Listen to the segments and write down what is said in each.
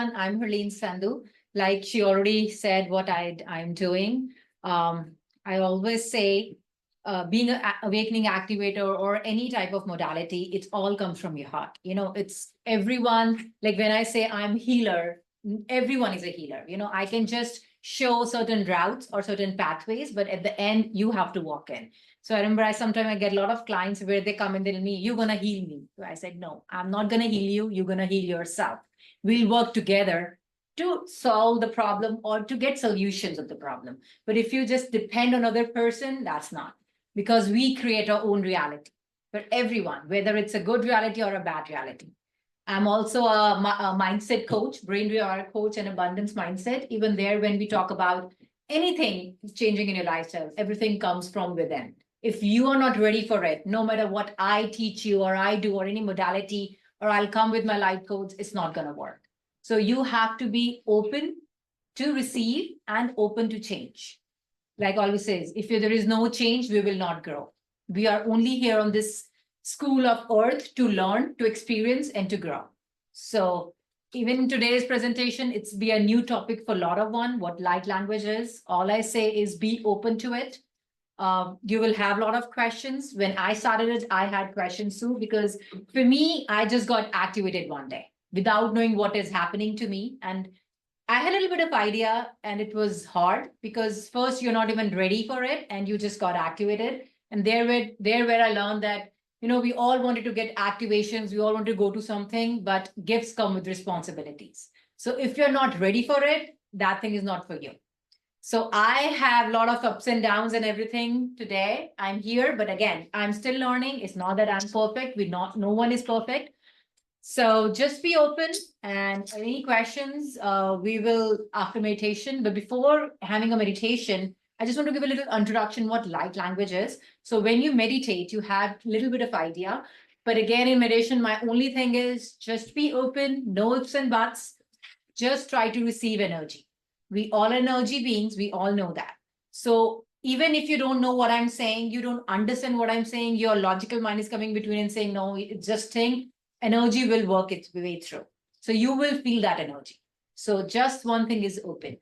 I'm Harleen Sandhu. Like she already said what I'm doing. I always say being an awakening activator or any type of modality, it all comes from your heart. It's everyone, like when I say I'm healer, everyone is a healer. I can just show certain routes or certain pathways, but at the end, you have to walk in. So I remember sometimes I get a lot of clients where they come and they tell me, you're going to heal me. So I said, no, I'm not going to heal you. You're going to heal yourself. We'll work together to solve the problem or to get solutions of the problem. But if you just depend on other person, that's not, because we create our own reality for everyone, whether it's a good reality or a bad reality. I'm also a mindset coach, brain coach, and abundance mindset. Even there, when we talk about anything changing in your lifestyle, everything comes from within. If you are not ready for it, no matter what I teach you or I do or any modality, or I'll come with my life codes, it's not going to work. So you have to be open to receive and open to change. Like always says, if there is no change, we will not grow. We are only here on this school of earth to learn, to experience, and to grow. So even in today's presentation, it's be a new topic for a lot of one, what light language is. All I say is be open to it. You will have a lot of questions. When I started it, I had questions too, because for me, I just got activated one day without knowing what is happening to me. And I had a little bit of idea, and it was hard because first you're not even ready for it and you just got activated. And there where I learned that, we all wanted to get activations, we all want to go to something, but gifts come with responsibilities. So if you're not ready for it, that thing is not for you. So I have a lot of ups and downs and everything today. I'm here, but again, I'm still learning. It's not that I'm perfect. No one is perfect. So just be open, and any questions, we will after meditation. But before having a meditation, I just want to give a little introduction what light language is. So when you meditate, you have a little bit of idea. But again, in meditation, my only thing is just be open, no ifs and buts. Just try to receive energy. We all energy beings, we all know that. So even if you don't know what I'm saying, you don't understand what I'm saying, your logical mind is coming between and saying, no, it's just think, energy will work its way through. So you will feel that energy. So just one thing is open.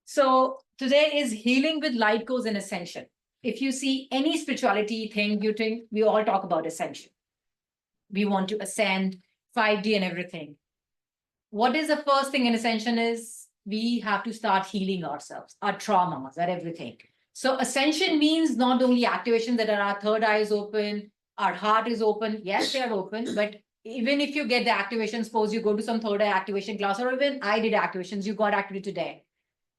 So today is healing with light codes and ascension. If you see any spirituality thing, you think we all talk about ascension. We want to ascend 5D and everything. What is the first thing in ascension is we have to start healing ourselves, our traumas, our everything. So ascension means not only activation that our third eye is open, our heart is open. Yes, they are open, but even if you get the activation, suppose you go to some third eye activation class, or even I did activations, you got activated today.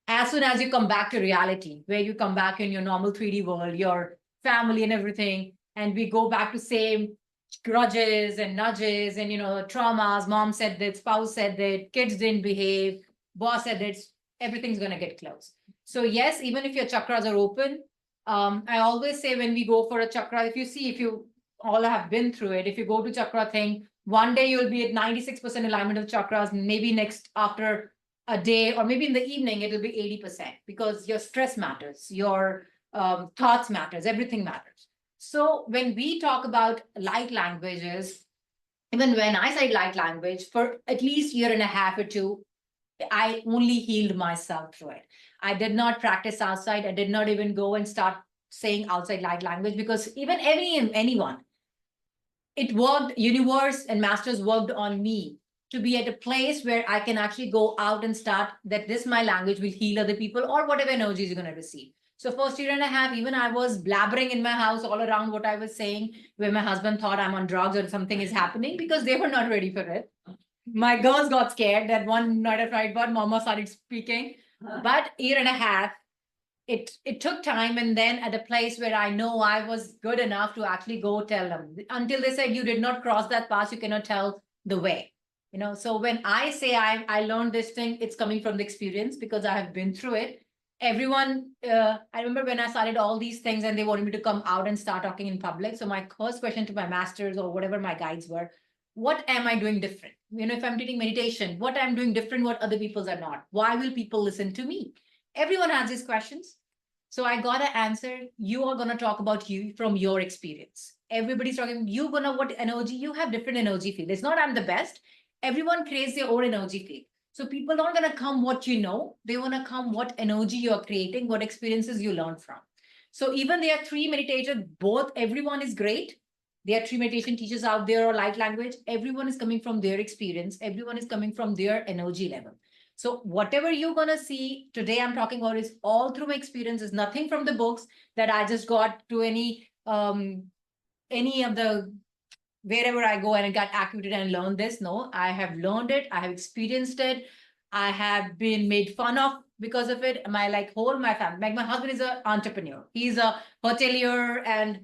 As soon as you come back to reality, where you come back in your normal 3D world, your family and everything, and we go back to same grudges and nudges and traumas. Mom said that, spouse said that, kids didn't behave, boss said that, everything's going to get close. So yes, even if your chakras are open, I always say when we go for a chakra, if you all have been through it, if you go to chakra thing, one day you'll be at 96% alignment of chakras, maybe next after a day or maybe in the evening it'll be 80%, because your stress matters, your thoughts matters, everything matters. So when we talk about light languages, even when I say light language, for at least year and a half or two, I only healed myself through it. I did not practice outside. I did not even go and start saying outside light language, because even anyone, it worked, universe and masters worked on me to be at a place where I can actually go out and start that this my language will heal other people or whatever energies you're going to receive. So first year and a half, even I was blabbering in my house all around what I was saying, where my husband thought I'm on drugs or something is happening, because they were not ready for it. My girls got scared that one night at night, but mama started speaking. But year and a half, it took time. And then at a place where I know I was good enough to actually go tell them, until they said, you did not cross that path, you cannot tell the way. So when I say I learned this thing, it's coming from the experience, because I have been through it. Everyone, I remember when I started all these things and they wanted me to come out and start talking in public. So my first question to my masters or whatever my guides were, what am I doing different? If I'm doing meditation, what I'm doing different, what other people's are not? Why will people listen to me? Everyone has these questions. So I got an answer. You are going to talk about you from your experience. Everybody's talking, what energy, you have different energy field. It's not I'm the best. Everyone creates their own energy field. So people aren't going to come what you know. They want to come what energy you're creating, what experiences you learn from. So even there are three meditators, both, everyone is great. There are three meditation teachers out there or light language. Everyone is coming from their experience. Everyone is coming from their energy level. So whatever you're going to see today, I'm talking about is all through my experiences, nothing from the books that I just got to any of the wherever I go and I got activated and learned this. No, I have learned it. I have experienced it. I have been made fun of because of it. My family, like my husband is an entrepreneur. He's a hotelier and,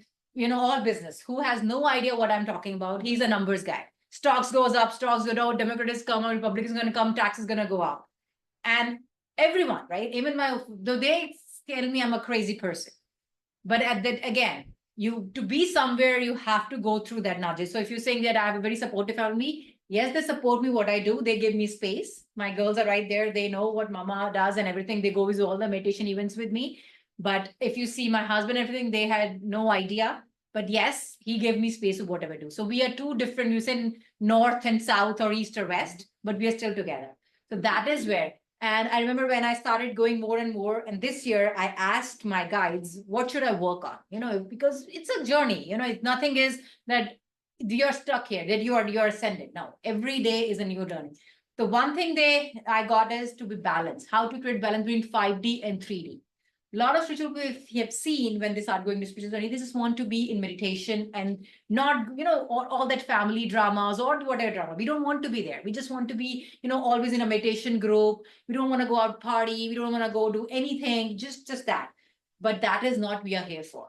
all business. Who has no idea what I'm talking about? He's a numbers guy. Stocks goes up, stocks go down, Democrat is coming, Republican is going to come, tax is going to go up. And everyone, right? Even though they tell me I'm a crazy person. But again, to be somewhere, you have to go through that nudges. So if you're saying that I have a very supportive family, yes, they support me what I do. They give me space. My girls are right there. They know what mama does and everything. They go with all the meditation events with me. But if you see my husband, everything, they had no idea. But yes, he gave me space of whatever I do. So we are two different, you said north and south or east or west, but we are still together. So that is where. And I remember when I started going more and more, and this year I asked my guides, what should I work on? Because it's a journey, nothing is that you're stuck here, that you're ascended. No, every day is a new journey. The one thing I got is to be balanced, how to create balance between 5D and 3D. A lot of spiritual people have seen when they start going to spiritual journey, they just want to be in meditation and not, all that family dramas or whatever drama. We don't want to be there. We just want to be, always in a meditation group. We don't want to go out party. We don't want to go do anything, just that. But that is not we are here for.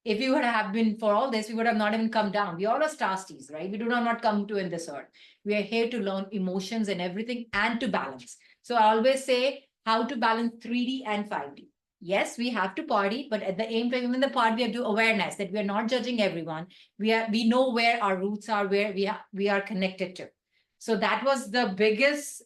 If we would have been for all this, we would have not even come down. We all are starsties, right? We do not come to in this earth. We are here to learn emotions and everything and to balance. So I always say how to balance 3D and 5D. Yes, we have to party, but at the same time, even in the party, we have to awareness that we are not judging everyone. We know where our roots are, where we are connected to. So that was the biggest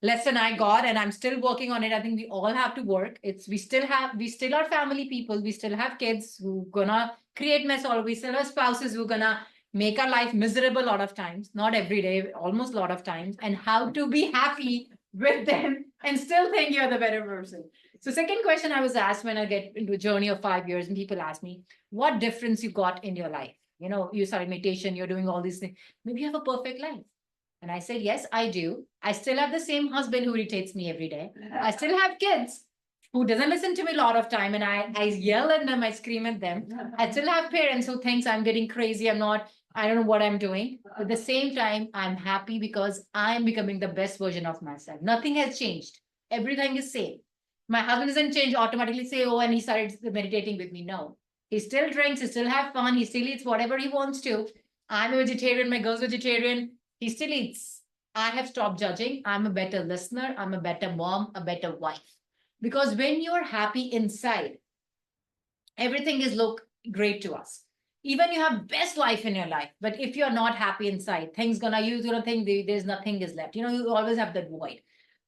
lesson I got, and I'm still working on it. I think we all have to work. We still are family people. We still have kids who gonna create mess, or we still have spouses who gonna make our life miserable a lot of times, not every day, almost a lot of times, and how to be happy with them and still think you're the better person. So second question I was asked when I get into a journey of 5 years, and people ask me, what difference you got in your life? You started meditation, you're doing all these things. Maybe you have a perfect life. And I said, yes, I do. I still have the same husband who irritates me every day. I still have kids who doesn't listen to me a lot of time. And I yell at them, I scream at them. I still have parents who thinks I'm getting crazy. I don't know what I'm doing. At the same time, I'm happy because I'm becoming the best version of myself. Nothing has changed. Everything is same. My husband doesn't change, automatically say, oh, and he started meditating with me. No, he still drinks, he still have fun, he still eats whatever he wants to. I'm a vegetarian, my girl's vegetarian. He still eats. I have stopped judging. I'm a better listener. I'm a better mom, a better wife. Because when you're happy inside, everything is look great to us. Even you have best life in your life, but if you're not happy inside, you're gonna think there's nothing is left. You always have that void.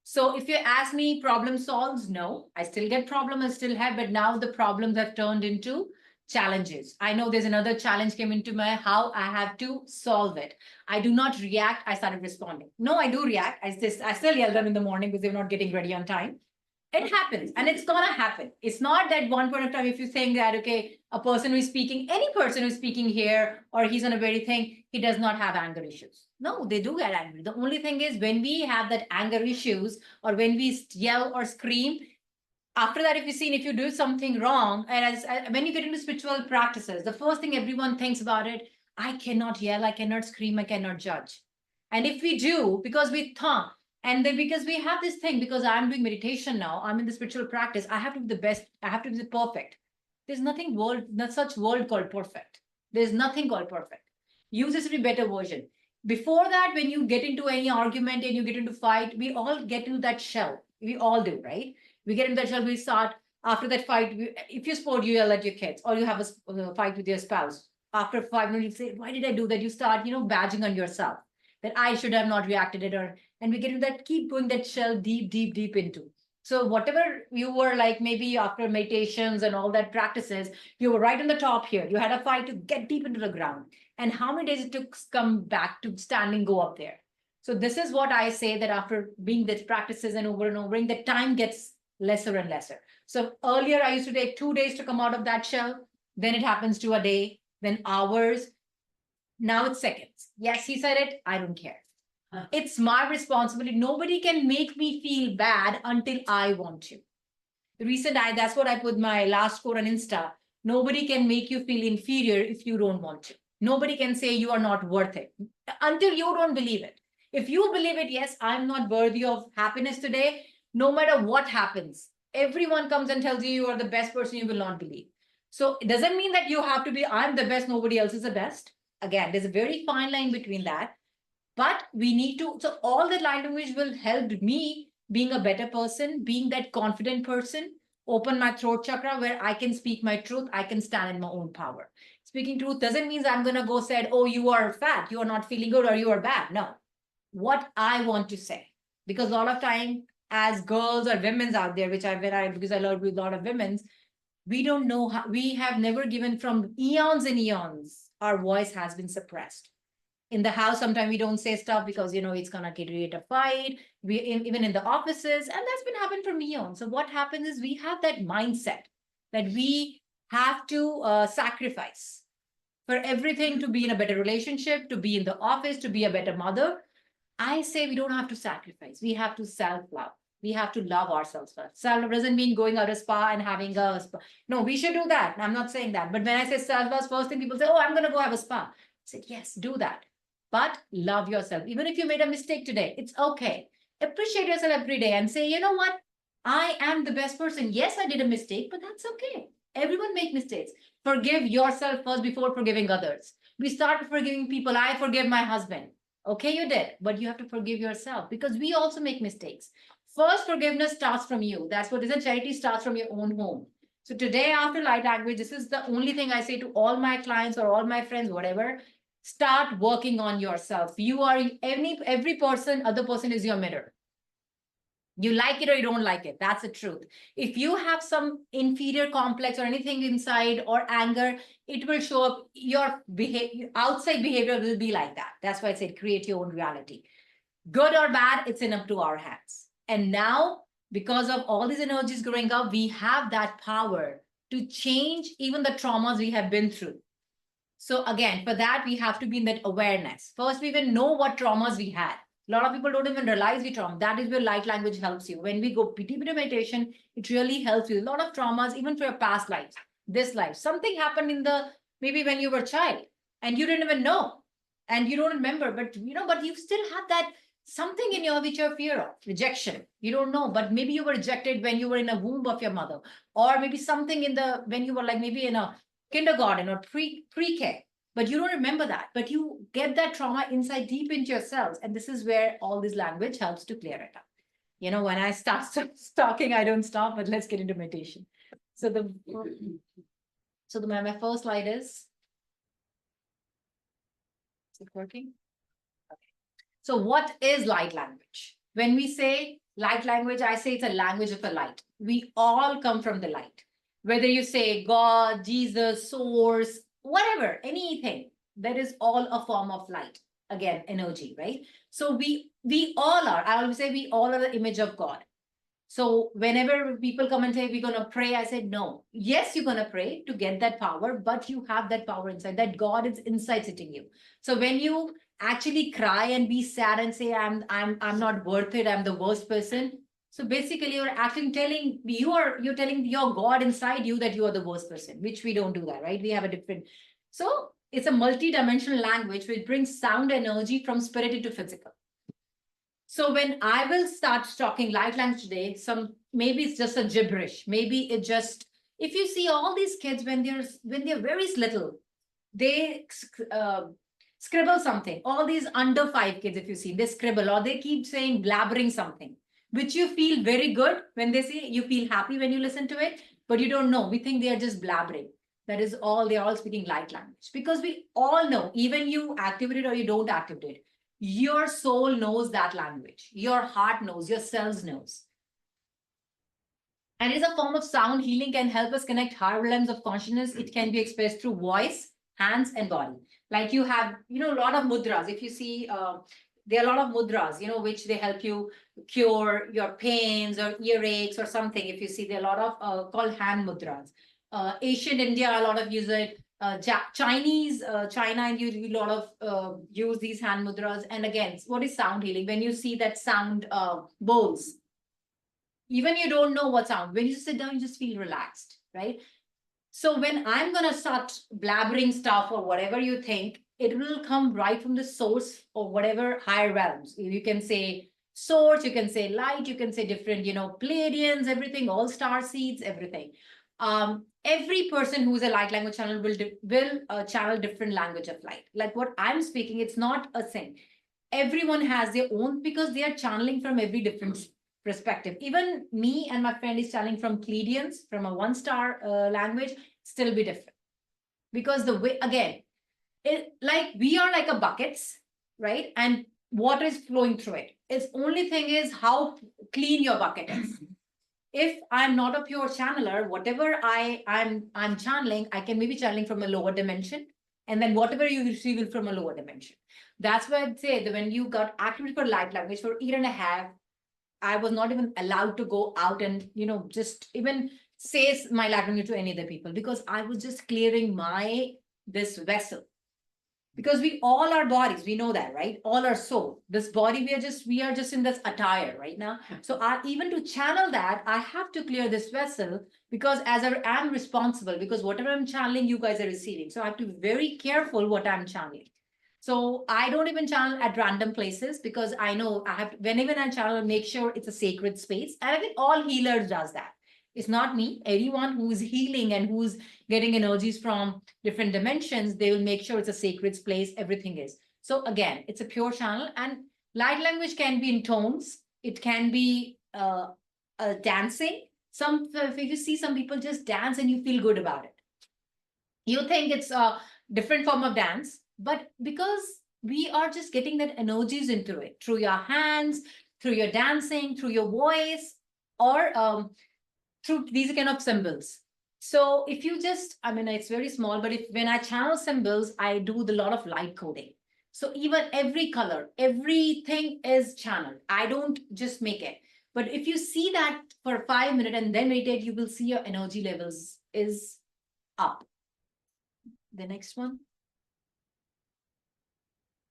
So if you ask me problem solves, no, I still get problem, I still have, but now the problems have turned into challenges. I know there's another challenge came into my how I have to solve it. I do not react. I started responding. No, I do react. I still yell them in the morning because they're not getting ready on time. It happens and it's gonna happen. It's not that one point of time, if you think that, okay, a person who is speaking, any person who's speaking here, or he's on a very thing, he does not have anger issues. No, they do get angry. The only thing is when we have that anger issues or when we yell or scream, after that, if you do something wrong, and when you get into spiritual practices, the first thing everyone thinks about it, I cannot yell, I cannot scream, I cannot judge. And if we do, because we thought, and then because we have this thing, because I'm doing meditation now, I'm in the spiritual practice, I have to be the best, I have to be the perfect. There's not such world called perfect. There's nothing called perfect. Use this to be better version. Before that, when you get into any argument and you get into fight, we all get into that shell. We all do, right? We get into that shell, we start, after that fight, if you sport, you yell at your kids, or you have a fight with your spouse. After 5 minutes, you say, why did I do that? You start, badging on yourself that I should have not reacted it, and we get into that, keep going that shell deep into. So whatever you were like, maybe after meditations and all that practices, you were right on the top here. You had a fight to get deep into the ground. And how many days it took to come back to standing, go up there. So this is what I say, that after being this practices and over, the time gets lesser and lesser. So earlier I used to take 2 days to come out of that shell. Then it happens to a day, then hours. Now it's seconds. Yes, he said it. I don't care. It's my responsibility. Nobody can make me feel bad until I want to. That's what I put my last quote on Insta. Nobody can make you feel inferior if you don't want to. Nobody can say you are not worth it until you don't believe it. If you believe it, yes, I'm not worthy of happiness today, no matter what happens. Everyone comes and tells you you are the best person, you will not believe. So it doesn't mean that you have to be, I'm the best, nobody else is the best. Again, there's a very fine line between that. But we need to, so all the light language will help me being a better person, being that confident person, open my throat chakra where I can speak my truth, I can stand in my own power. Speaking truth doesn't mean I'm going to go say, oh, you are fat, you are not feeling good, or you are bad. No, what I want to say. Because a lot of time as girls or women's out there, because I learned with a lot of women's, we don't know how, we have never given from eons and eons, our voice has been suppressed. In the house, sometimes we don't say stuff because, it's going to create a fight. Even in the offices, and that's been happening for eons. So what happens is we have that mindset that we have to sacrifice for everything to be in a better relationship, to be in the office, to be a better mother. I say we don't have to sacrifice. We have to self-love. We have to love ourselves first. Self-love doesn't mean going out a spa and having a spa. No, we should do that. I'm not saying that. But when I say self-love, first thing people say, oh, I'm going to go have a spa. I said, yes, do that. But love yourself. Even if you made a mistake today, it's okay. Appreciate yourself every day and say, you know what? I am the best person. Yes, I did a mistake, but that's okay. Everyone make mistakes. Forgive yourself first before forgiving others. We start forgiving people. I forgive my husband. Okay, you did, but you have to forgive yourself because we also make mistakes. First, forgiveness starts from you. That's what isn't charity starts from your own home. So today, after light language, this is the only thing I say to all my clients or all my friends, whatever. Start working on yourself. You are every person, other person is your mirror. You like it or you don't like it. That's the truth. If you have some inferior complex or anything inside or anger, it will show up. Your behavior, outside behavior will be like that. That's why I said create your own reality. Good or bad, it's up to our hands. And now, because of all these energies growing up, we have that power to change even the traumas we have been through. So again, for that, we have to be in that awareness. First, we even know what traumas we had. A lot of people don't even realize we trauma. That is where light language helps you. When we go deep into meditation, it really helps you. A lot of traumas, even for your past lives, this life, something happened maybe when you were a child and you didn't even know and you don't remember, but you still have that something in your which you're fear of rejection. You don't know, but maybe you were rejected when you were in a womb of your mother, or maybe something when you were like maybe in a kindergarten or pre-K. But you don't remember that, but you get that trauma inside deep into yourselves. And this is where all this language helps to clear it up. When I start talking, I don't stop, but let's get into meditation. So my first slide is it working? Okay. So what is light language? When we say light language, I say it's a language of a light. We all come from the light. Whether you say God, Jesus, source, whatever, anything, that is all a form of light. Again, energy, right? So we all are, I always say we all are the image of God. So whenever people come and say, we're going to pray, I said, no. Yes, you're going to pray to get that power, but you have that power inside, that God is inside sitting you. So when you actually cry and be sad and say, I'm not worth it, I'm the worst person. So basically you're telling your God inside you that you are the worst person, which we don't do that, right? We have a different, so it's a multi-dimensional language which brings sound energy from spirit into physical. So when I will start talking light language today, maybe it's just a gibberish. Maybe it just, if you see all these kids when they're very little, they scribble something. All these under 5 kids, if you see, they scribble or they keep saying blabbering something, which you feel very good when they say, you feel happy when you listen to it, but you don't know. We think they are just blabbering. That is all, they're all speaking light language. Because we all know, even you activate it or you don't activate it, your soul knows that language. Your heart knows, your cells knows. And it is a form of sound. Healing can help us connect higher realms of consciousness. It can be expressed through voice, hands, and body. Like you have, a lot of mudras. If you see there are a lot of mudras, which they help you cure your pains or earaches or something. If you see, there are a lot of called hand mudras. Asian India, a lot of use it. Chinese, China, and you a lot of use these hand mudras. And again, what is sound healing? When you see that sound bowls, even you don't know what sound, when you sit down, you just feel relaxed, right? So when I'm going to start blabbering stuff or whatever you think, it will come right from the source or whatever higher realms. You can say source, you can say light, you can say different, Pleiadians, everything, all star seeds, everything. Every person who's a light language channel will channel different language of light. Like what I'm speaking, it's not a thing. Everyone has their own, because they are channeling from every different perspective. Even me and my friend is channeling from Pleiadians, from a 1-star language, still be different. Because the way, again, like we are like a buckets, right? And water is flowing through it. Its only thing is how clean your bucket is. If I'm not a pure channeler, whatever I'm channeling, I can maybe channeling from a lower dimension, and then whatever you receive is from a lower dimension. That's why I'd say that when you got activated for light language for a year and a half, I was not even allowed to go out and just even say my light language to any other people, because I was just clearing this vessel. Because we all are bodies, we know that, right? All our soul. This body, we are just in this attire right now. So even to channel that, I have to clear this vessel, because as I am responsible, because whatever I'm channeling, you guys are receiving. So I have to be very careful what I'm channeling. So I don't even channel at random places, because I know I have to, whenever I channel, make sure it's a sacred space. And I think all healers does that. It's not me. Anyone who's healing and who's getting energies from different dimensions, they will make sure it's a sacred place. Everything is. So again, it's a pure channel, and light language can be in tones. It can be dancing. If you see some people just dance and you feel good about it. You think it's a different form of dance, but because we are just getting that energies into it through your hands, through your dancing, through your voice, or through these kind of symbols. So if you just, it's very small, but when I channel symbols, I do a lot of light coding. So even every color, everything is channeled. I don't just make it. But if you see that for 5 minutes and then meditate, you will see your energy levels is up. The next one.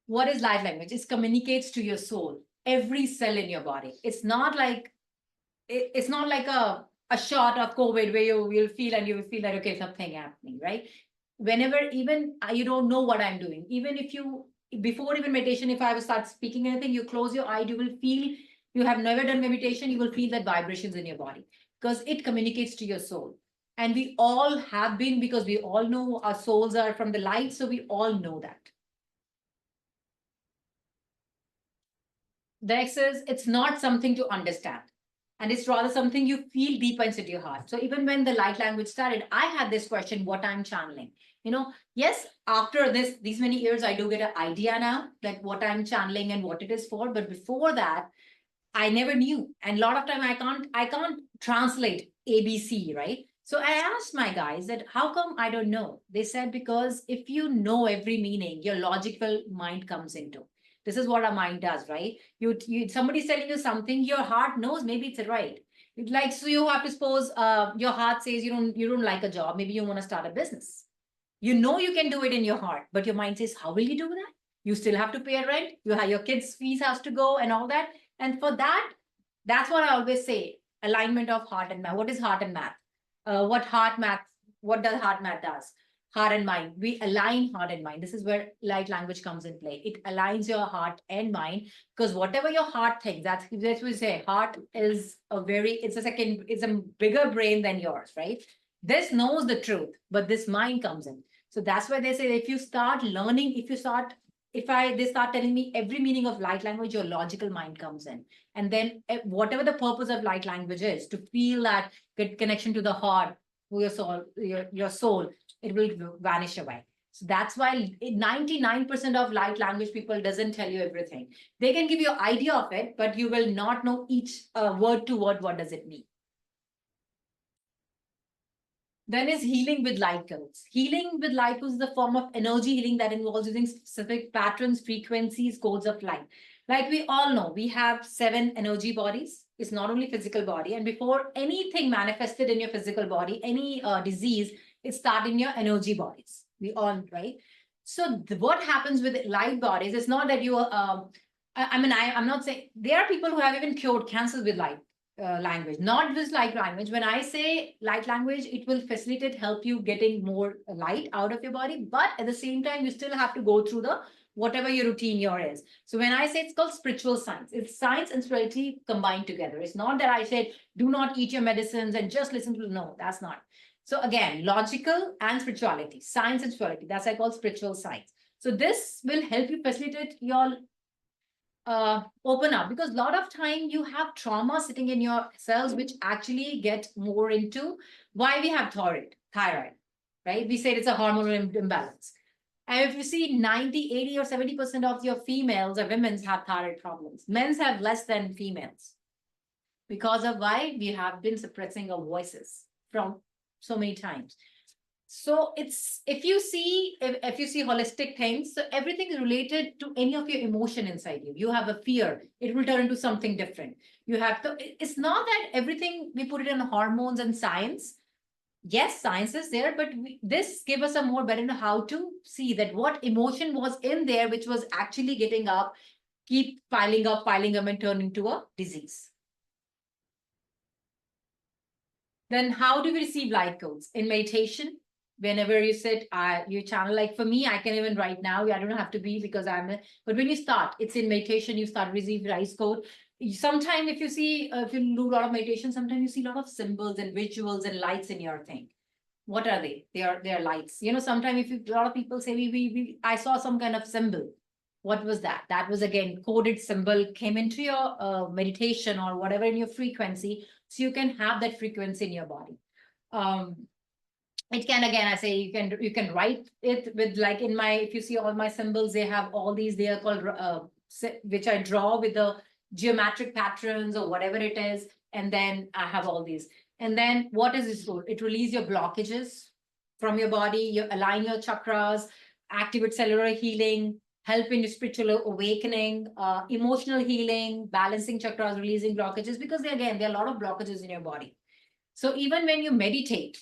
What is light language? It communicates to your soul, every cell in your body. It's not like a shot of COVID where you will feel and you will feel that, okay, something happening, right? Whenever, even you don't know what I'm doing. Even if before even meditation, if I will start speaking anything, you close your eye, you will feel, you have never done meditation, you will feel that vibrations in your body, because it communicates to your soul. And we all have been, because we all know our souls are from the light. So we all know that. The next is, it's not something to understand. And it's rather something you feel deep inside your heart. So even when the light language started, I had this question, what I'm channeling. Yes, after these many years, I do get an idea now, like what I'm channeling and what it is for. But before that, I never knew. And a lot of time I can't translate ABC, right? So I asked my guys that, how come I don't know? They said, because if you know every meaning, your logical mind comes into. This is what our mind does, right? Somebody's telling you something, your heart knows maybe it's right. So you have to suppose your heart says you don't like a job, maybe you want to start a business. You know you can do it in your heart, but your mind says, how will you do that? You still have to pay a rent. You have your kids' fees has to go and all that. And for that, that's what I always say: alignment of heart and math. What is heart and math? What does heart math does? Heart and mind. We align heart and mind. This is where light language comes in play. It aligns your heart and mind, because whatever your heart thinks, that's what we say. Heart is it's a bigger brain than yours, right? This knows the truth, but this mind comes in. So that's why they say, if you start learning, they start telling me every meaning of light language, your logical mind comes in. And then whatever the purpose of light language is, to feel that good connection to the heart, to your soul, it will vanish away. So that's why 99% of light language people doesn't tell you everything. They can give you an idea of it, but you will not know each word to word, what does it mean. Then is healing with light codes. Healing with light codes is the form of energy healing that involves using specific patterns, frequencies, codes of light. Like we all know, we have 7 energy bodies. It's not only physical body. And before anything manifested in your physical body, any disease, it starts in your energy bodies. We all, right? So what happens with light bodies is not that you, I'm not saying, there are people who have even cured cancers with light language, not this light language. When I say light language, it will facilitate, help you getting more light out of your body. But at the same time, you still have to go through the whatever your routine your is. So when I say it's called spiritual science, it's science and spirituality combined together. It's not that I said, do not eat your medicines and just listen to, no, that's not. So again, logical and spirituality, science and spirituality, that's I call spiritual science. So this will help you facilitate your open up, because a lot of time you have trauma sitting in your cells, which actually get more into why we have thyroid, right? We said it's a hormonal imbalance. And if you see 90, 80 or 70% of your females or women's have thyroid problems, men's have less than females, because of why we have been suppressing our voices from so many times. So it's, if you see holistic things, so everything is related to any of your emotion inside you. You have a fear, it will turn into something different. You have to, it's not that everything we put it in hormones and science. Yes, science is there, but this give us a more better how to see that what emotion was in there, which was actually getting up, keep piling up and turn into a disease. Then how do we receive light codes? In meditation, whenever you sit, you channel, like for me, I can even right now, I don't have to be because but when you start, it's in meditation, you start receive light code. Sometimes if you see, if you do a lot of meditation, sometimes you see a lot of symbols and visuals and lights in your thing. What are they? They are lights. You know, sometimes if a lot of people say, I saw some kind of symbol. What was that? That was again, coded symbol came into your meditation or whatever in your frequency. So you can have that frequency in your body. It can, again, I say, you can write it with, like in my, if you see all my symbols, they have all these, they are called, which I draw with the geometric patterns or whatever it is. And then I have all these. And then what is this for? It releases your blockages from your body, you align your chakras, activate cellular healing, help in your spiritual awakening, emotional healing, balancing chakras, releasing blockages, because again, there are a lot of blockages in your body. So even when you meditate,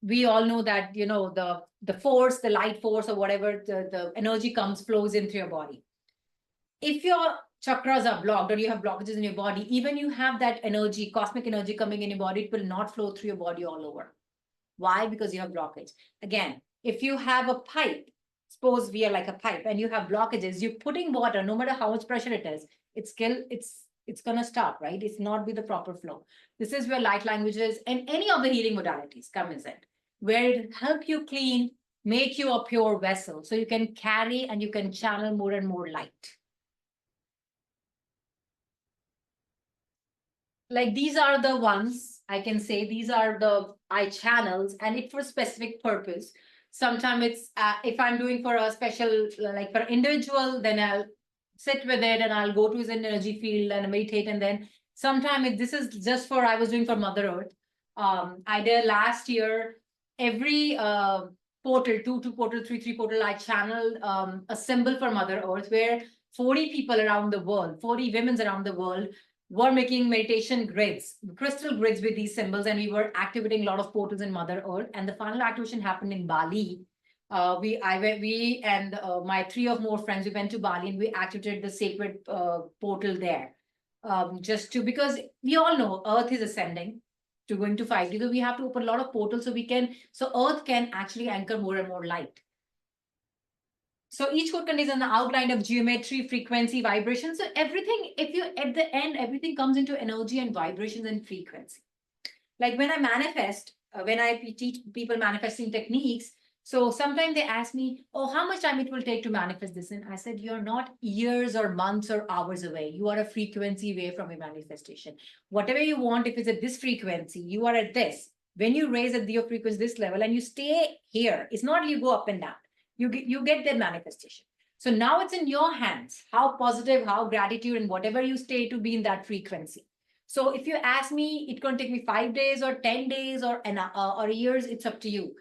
we all know that, you know, the force, the light force or whatever, the energy flows into your body. If your chakras are blocked or you have blockages in your body, even you have that energy, cosmic energy coming in your body, it will not flow through your body all over. Why? Because you have blockage. Again, if you have a pipe, suppose we are like a pipe and you have blockages, you're putting water, no matter how much pressure it is, it's going to stop, right? It's not be the proper flow. This is where light languages and any of the healing modalities come in, where it help you clean, make you a pure vessel, so you can carry and you can channel more and more light. Like these are the ones I can say, these are the I channels, and it for specific purpose. Sometimes it's if I'm doing for a special, like for individual, then I'll sit with it and I'll go to his energy field and meditate. And then sometimes this is just for, I was doing for Mother Earth. I did last year, every portal, two portal, three portal, I channeled a symbol for Mother Earth, where 40 people around the world, 40 women around the world were making meditation grids, crystal grids with these symbols, and we were activating a lot of portals in Mother Earth. And the final activation happened in Bali. We and my 3 or more friends, we went to Bali and we activated the sacred portal there. Just to, because we all know Earth is ascending to going to 5D, so we have to open a lot of portals so Earth can actually anchor more and more light. So each code contains an outline of geometry, frequency, vibration. So everything, if you at the end, everything comes into energy and vibrations and frequency. Like when I manifest, when I teach people manifesting techniques, so sometimes they ask me, oh, how much time it will take to manifest this? And I said, you're not years or months or hours away. You are a frequency away from a manifestation. Whatever you want, if it's at this frequency, you are at this. When you raise at your frequency this level and you stay here, it's not you go up and down. You get that manifestation. So now it's in your hands, how positive, how gratitude, and whatever you stay to be in that frequency. So if you ask me, it can take me 5 days or 10 days or years, it's up to you.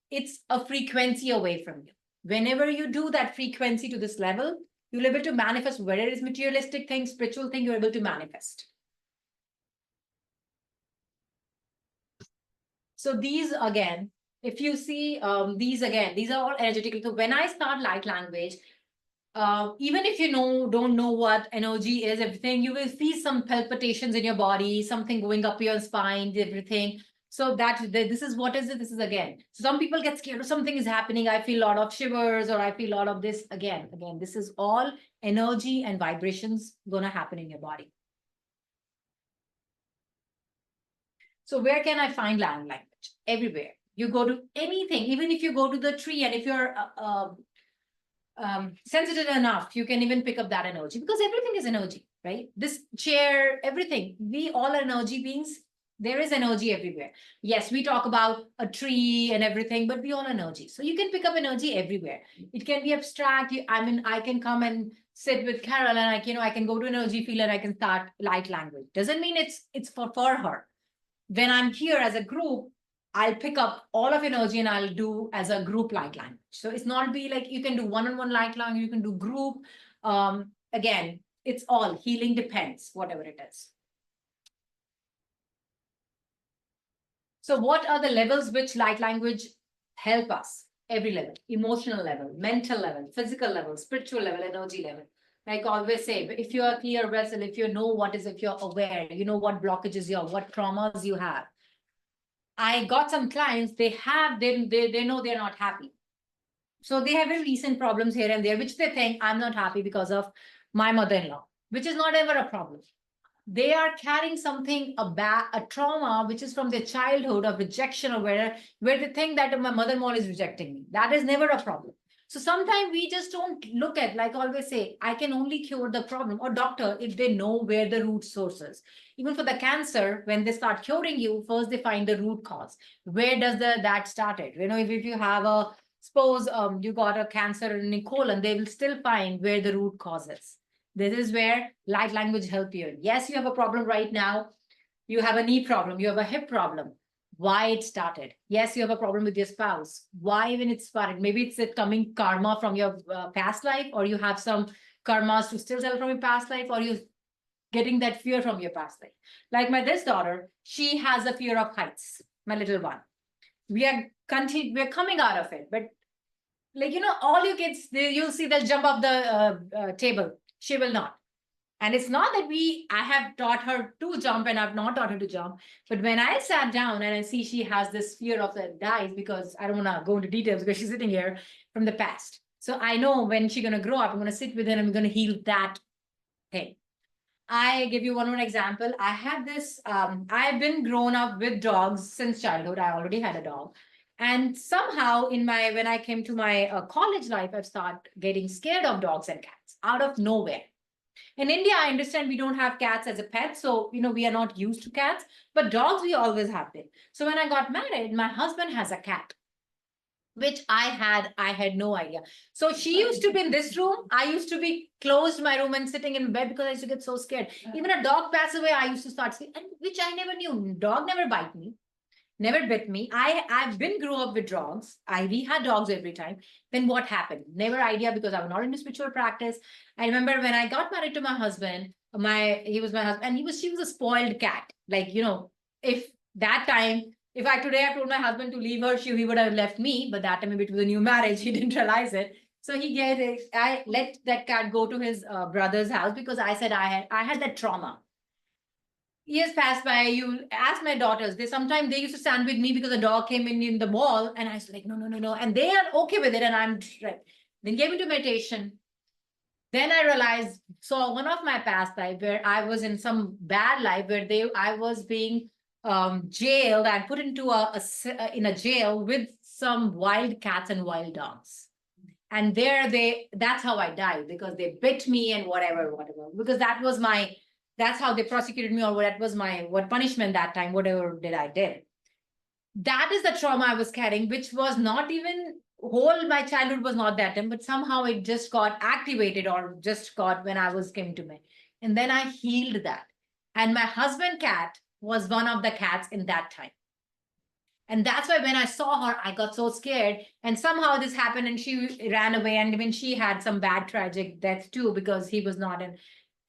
It's a frequency away from you. Whenever you do that frequency to this level, You're able to manifest, whether it is materialistic thing, spiritual thing, you're able to manifest. So these again, if you see these again, these are all energetic. So when I start light language, even if you don't know what energy is, everything, you will see some palpitations in your body, something going up your spine, everything. So this is what is it? This is again. So some people get scared or something is happening. I feel a lot of shivers or I feel a lot of this again. This is all energy and vibrations gonna happen in your body. So where can I find language? Everywhere. You go to anything, even if you go to the tree, and if you're sensitive enough, you can even pick up that energy, because everything is energy, right? This chair, everything, we all are energy beings. There is energy everywhere. Yes, we talk about a tree and everything, but we all energy. So you can pick up energy everywhere. It can be abstract. I can come and sit with Carol and I can go to an energy field and I can start light language. Doesn't mean it's for her. When I'm here as a group, I'll pick up all of energy and I'll do as a group light language. So it's not be like you can do one-on-one light language, you can do group. Again, it's all healing depends, whatever it is. So what are the levels which light language help us? Every level, emotional level, mental level, physical level, spiritual level, energy level. Like I always say, if you're a clear vessel, if you know what is, if you're aware, you know what blockages you have, what traumas you have. I got some clients, they know they're not happy. So they have very recent problems here and there, which they think I'm not happy because of my mother-in-law, which is not ever a problem. They are carrying something, a trauma, which is from their childhood of rejection or where they think that my mother-in-law is rejecting me. That is never a problem. So sometimes we just don't look at, like I always say, I can only cure the problem, or doctor, if they know where the root source is. Even for the cancer, when they start curing you, first they find the root cause. Where does that started? You know, if you have suppose you got a cancer in the colon, they will still find where the root cause is. This is where light language help you. Yes, you have a problem right now. You have a knee problem. You have a hip problem. Why it started? Yes, you have a problem with your spouse. Why even it started? Maybe it's a coming karma from your past life, or you have some karmas to still tell from your past life, or you getting that fear from your past life. Like this daughter, she has a fear of heights, my little one. We're coming out of it, but like, all you kids, you'll see they'll jump off the table. She will not. And it's not that I have taught her to jump and I've not taught her to jump. But when I sat down and I see she has this fear of the dice, because I don't want to go into details because she's sitting here from the past. So I know when she's going to grow up, I'm going to sit with her and I'm going to heal that thing. I give you one more example. I had this, I've been grown up with dogs since childhood. I already had a dog. And somehow when I came to my college life, I've started getting scared of dogs and cats out of nowhere. In India, I understand we don't have cats as a pet. So, we are not used to cats, but dogs, we always have been. So when I got married, my husband has a cat, which I had no idea. So she used to be in this room. I used to be closed my room and sitting in bed because I used to get so scared. Even a dog passed away, I used to start scared, which I never knew. Dog never bite me. Never bit me. I've grew up with dogs. We had dogs every time. Then what happened? Never idea, because I was not into spiritual practice. I remember when I got married to my husband, he was my husband, and she was a spoiled cat. Like, if that time, if I today I told my husband to leave her, he would have left me. But that time, maybe it was a new marriage. He didn't realize it. So I let that cat go to his brother's house, because I said I had that trauma. Years passed by. You ask my daughters, sometimes they used to stand with me because a dog came in the wall, and I was like, no. And they are okay with it. And I'm right. Then came into meditation. Then I realized, so one of my past life where I was in some bad life where I was being jailed and put into in a jail with some wild cats and wild dogs. And that's how I died, because they bit me and whatever, because that's how they prosecuted me, or that was what punishment that time, whatever I did. That is the trauma I was carrying, which was not even my childhood was not that time, but somehow it just got activated, or just got when I came to me. And then I healed that. And my husband cat was one of the cats in that time. And that's why when I saw her, I got so scared. And somehow this happened and she ran away. And even she had some bad tragic death too, because he was not in.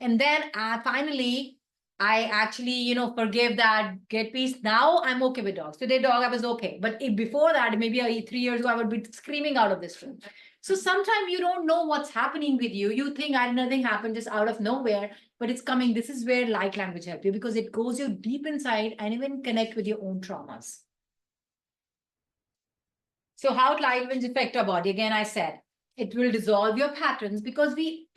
And then finally, I actually, forgave that, get peace. Now I'm okay with dogs. Today, dog, I was okay. But if before that, maybe 3 years ago, I would be screaming out of this room. So sometimes you don't know what's happening with you. You think nothing happened just out of nowhere, but it's coming. This is where light language helps you, because it goes you deep inside and even connect with your own traumas. So how light language affect our body? Again, I said it will dissolve your patterns, because we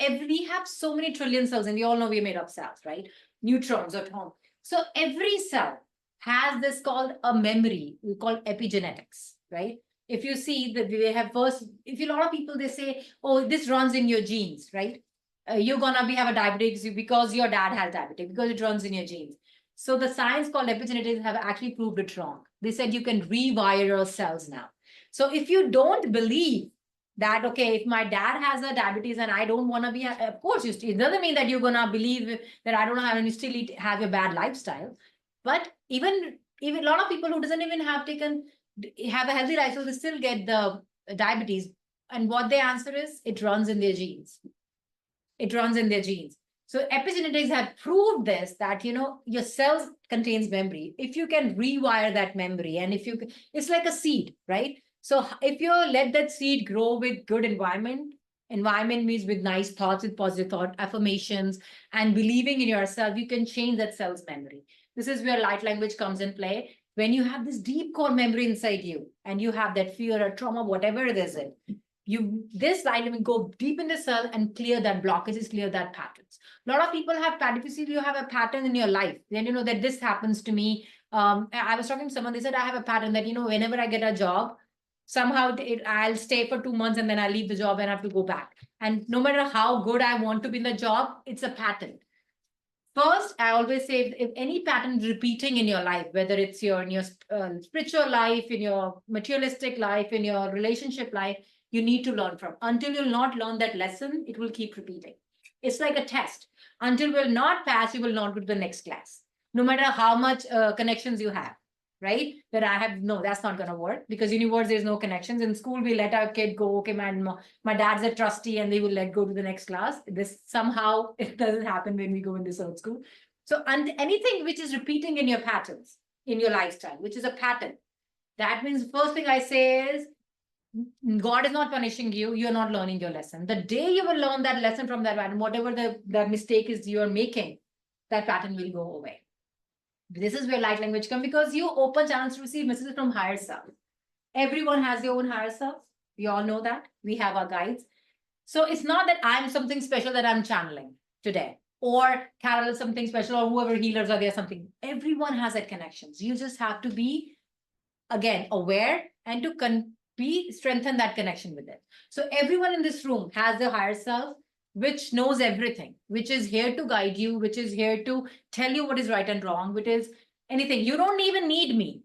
have so many trillion cells, and we all know we're made of cells, right? Neutrons or atoms. So every cell has this called a memory, we call epigenetics, right? If you see that they have first, if a lot of people, they say, oh, this runs in your genes, right? You're gonna have a diabetes because your dad has diabetes, because it runs in your genes. So the science called epigenetics have actually proved it wrong. They said you can rewire your cells now. So if you don't believe that, okay, if my dad has a diabetes and I don't want to be, of course, it doesn't mean that you're going to believe that I don't have, and you still have a bad lifestyle. But even a lot of people who doesn't even have a healthy lifestyle, they still get the diabetes. And what their answer is, it runs in their genes. It runs in their genes. So epigenetics have proved this, that, your cells contains memory. If you can rewire that memory, and it's like a seed, right? So if you let that seed grow with good environment means with nice thoughts, with positive thought, affirmations, and believing in yourself, you can change that cell's memory. This is where light language comes in play. When you have this deep core memory inside you, and you have that fear or trauma, whatever it is, this light language go deep in the cell and clear that blockages, clear that patterns. A lot of people have patterns. If you see you have a pattern in your life, then you know that this happens to me. I was talking to someone, they said, I have a pattern that, whenever I get a job, somehow I'll stay for 2 months and then I leave the job and have to go back. And no matter how good I want to be in the job, it's a pattern. First, I always say, if any pattern repeating in your life, whether it's in your spiritual life, in your materialistic life, in your relationship life, you need to learn from. Until you'll not learn that lesson, it will keep repeating. It's like a test. Until you will not pass, you will not go to the next class, no matter how much connections you have. Right? That I have, no, that's not going to work, because universe, there's no connections. In school, we let our kid go, okay, my dad's a trustee, and they will let go to the next class. This somehow, it doesn't happen when we go in this old school. So anything which is repeating in your patterns, in your lifestyle, which is a pattern, that means first thing I say is, God is not punishing you. You're not learning your lesson. The day you will learn that lesson from that pattern, whatever the mistake is you're making, that pattern will go away. This is where light language comes, because you open channels to receive messages from higher self. Everyone has their own higher self. We all know that. We have our guides. So it's not that I'm something special that I'm channeling today, or Carol is something special, or whoever healers are there something. Everyone has that connections. You just have to be, again, aware, and to strengthen that connection with it. So everyone in this room has their higher self, which knows everything, which is here to guide you, which is here to tell you what is right and wrong, which is anything. You don't even need me.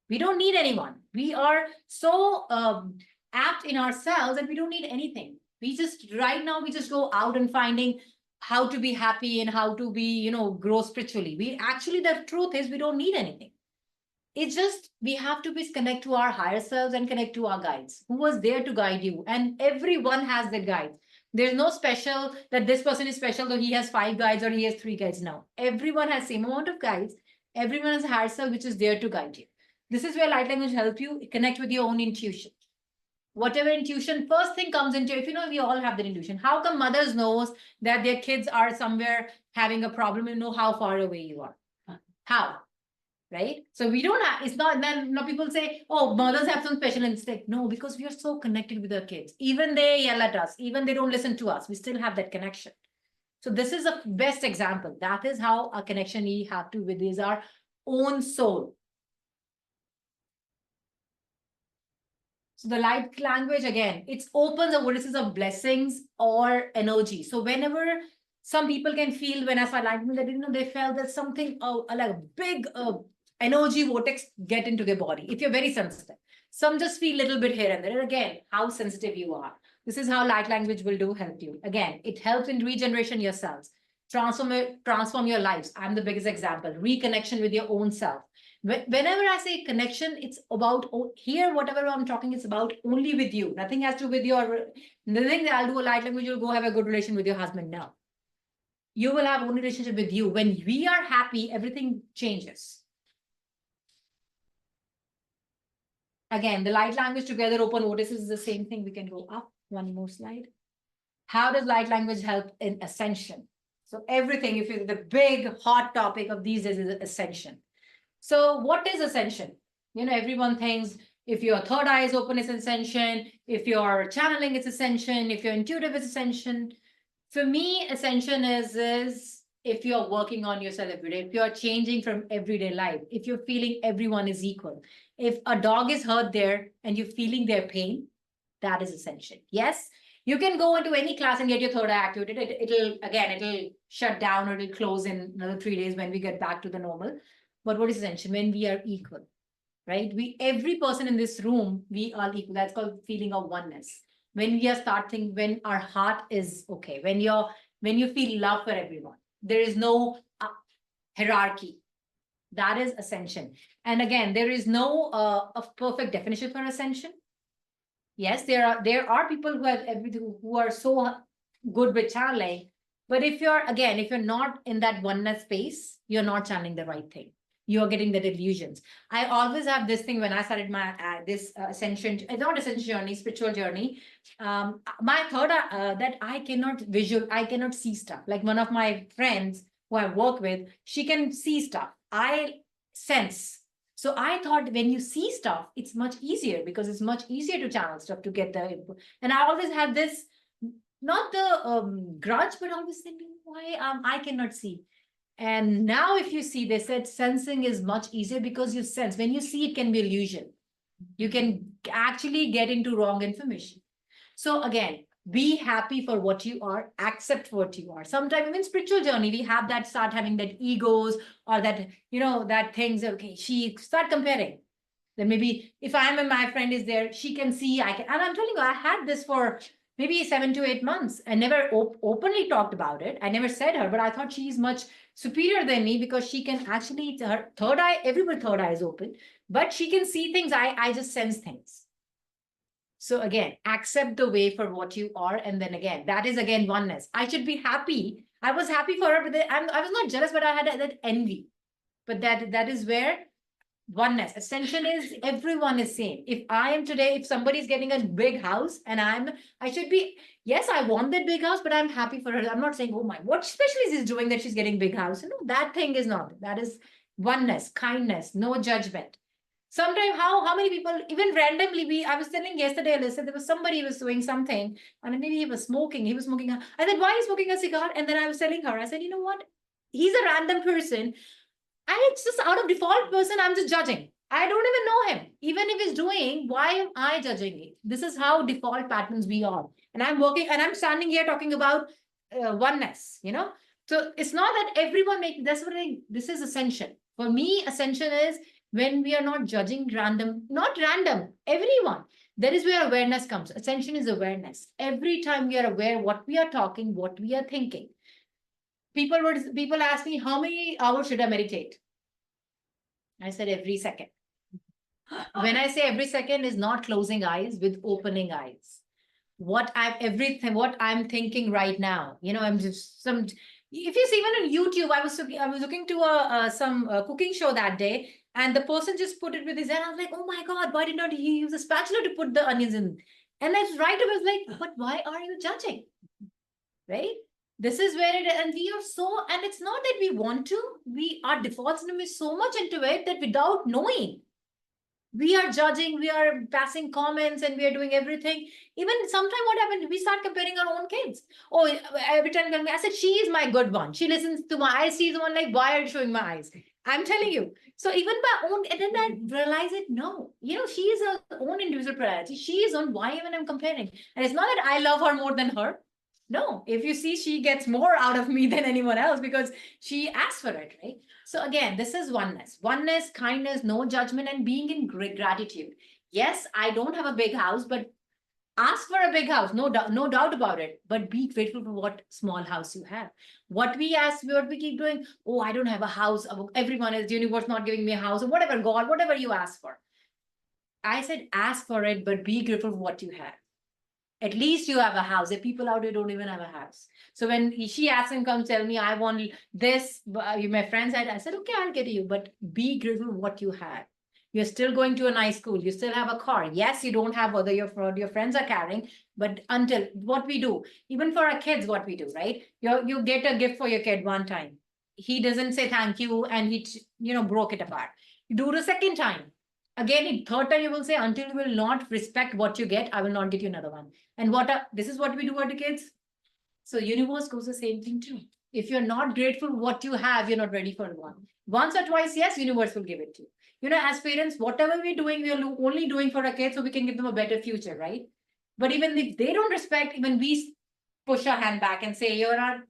We don't need anyone. We are so apt in ourselves that we don't need anything. We just, right now, we just go out and finding how to be happy and how to be, grow spiritually. The truth is, we don't need anything. It's just, we have to connect to our higher selves and connect to our guides who was there to guide you. And everyone has their guides. There's no special that this person is special, though he has 5 guides or he has 3 guides. No, everyone has same amount of guides. Everyone has a higher self which is there to guide you. This is where light language help you connect with your own intuition. Whatever intuition, first thing comes into, if we all have that intuition. How come mothers knows that their kids are somewhere having a problem and know how far away you are? How? Right? So we don't have, it's not, then people say, oh, mothers have some special instinct. No, because we are so connected with our kids. Even they yell at us, even they don't listen to us, we still have that connection. So this is a best example. That is how a connection we have to with is our own soul. So the light language, again, it opens the vortices of blessings or energy. So whenever some people can feel, when I saw light language, that they felt that something like a big energy vortex get into their body. If you're very sensitive, some just feel a little bit here and there. And again, how sensitive you are. This is how light language will help you. Again, it helps in regeneration your cells. transform your lives. I'm the biggest example. Reconnection with your own self. Whenever I say connection, it's about here, whatever I'm talking, it's about only with you. Nothing has to do with your, nothing that I'll do a light language, you'll go have a good relation with your husband. No. You will have only relationship with you. When we are happy, everything changes. Again, the light language together, open notices is the same thing. We can go up one more slide. How does light language help in ascension? So everything, if it's the big hot topic of these days is ascension. So what is ascension? Everyone thinks if your third eye is open, it's ascension. If you're channeling, it's ascension. If you're intuitive, it's ascension. For me, ascension is if you're working on yourself every day, if you're changing from everyday life, if you're feeling everyone is equal, if a dog is hurt there and you're feeling their pain, that is ascension. Yes, you can go into any class and get your third eye activated. It'll shut down or it'll close in another 3 days when we get back to the normal. But what is ascension? When we are equal, right? Every person in this room, we are equal. That's called feeling of oneness. When we are starting, when our heart is okay, when you feel love for everyone, there is no hierarchy. That is ascension. And again, there is no a perfect definition for ascension. Yes, there are people who have everything, who are so good with channeling, but if you're not in that oneness space, you're not channeling the right thing. You're getting the delusions. I always have this thing when I started my this ascension, it's not ascension journey, spiritual journey. My third that I cannot see stuff. Like one of my friends who I work with, she can see stuff. I sense. So I thought when you see stuff, it's much easier because it's much easier to channel stuff to get the input. And I always had this, not the grudge, but always thinking why I cannot see. And now if you see, they said sensing is much easier because you sense. When you see, it can be illusion. You can actually get into wrong information. So again, be happy for what you are, accept what you are. Sometimes even spiritual journey, we have that, start having that egos or that, that things, okay, she start comparing. Then maybe if my friend is there, she can see, and I'm telling you, I had this for maybe 7 to 8 months. I never openly talked about it. I never said her, but I thought she's much superior than me because she can actually, her third eye, everybody's third eye is open, but she can see things. I just sense things. So again, accept the way for what you are. And then again, that is again oneness. I should be happy. I was happy for her, but I was not jealous, but I had that envy. But that is where oneness, ascension is everyone is same. If I am today, if somebody is getting a big house and I should be, yes, I want that big house, but I'm happy for her. I'm not saying, oh my, what specialist is doing that she's getting big house? No, that thing is not. That is oneness, kindness, no judgment. Sometimes how many people, even randomly, I was telling yesterday, Alyssa, there was somebody who was doing something and maybe he was smoking. I said, why are you smoking a cigar? And then I was telling her, I said, you know what? He's a random person. And it's just out of default person, I'm just judging. I don't even know him. Even if he's doing, why am I judging it? This is how default patterns we are. And I'm working and I'm standing here talking about oneness, So it's not that everyone this is ascension. For me, ascension is when we are not judging not random, everyone. That is where awareness comes. Ascension is awareness. Every time we are aware what we are talking, what we are thinking. People ask me, how many hours should I meditate? I said every second. When I say every second is not closing eyes, with opening eyes. What I'm thinking right now, I'm just if you see, even on YouTube, I was looking to some cooking show that day, and the person just put it with his hand. I was like, oh my God, why did not he use a spatula to put the onions in? And that's right. I was like, but why are you judging? Right? This is where and we are and it's not that we want to, our default system is so much into it that without knowing, we are judging, we are passing comments, and we are doing everything. Even sometimes what happened, we start comparing our own kids. Oh, every time I said, she is my good one. She listens to my eyes. She's the one like, why are you showing my eyes? I'm telling you. So even my own, and then I realize it, no, she is her own individual priority. She is on, why even I'm comparing? And it's not that I love her more than her. No, if you see, she gets more out of me than anyone else because she asks for it, right? So again, this is oneness. Oneness, kindness, no judgment, and being in great gratitude. Yes, I don't have a big house, but Ask for a big house, no doubt about it, but be grateful for what small house you have. What we keep doing, oh, I don't have a house. Everyone is, the universe not giving me a house, or whatever, God, whatever you ask for. I said, ask for it, but be grateful for what you have. At least you have a house. There are people out there don't even have a house. So when she asked him, come tell me, I want this, my friend said, I said, okay, I'll get you, but be grateful for what you have. You're still going to a nice school. You still have a car. Yes, you don't have what your friends are carrying, but until what we do, even for our kids, what we do, right? You get a gift for your kid one time. He doesn't say thank you, and he broke it apart. You do the second time. Again, third time you will say, until you will not respect what you get, I will not get you another one. And this is what we do with the kids. So universe goes the same thing too. If you're not grateful for what you have, you're not ready for one. Once or twice, yes, universe will give it to you. As parents, whatever we're doing, we're only doing for our kids so we can give them a better future, right? But even if they don't respect, even we push our hand back and say, you're not,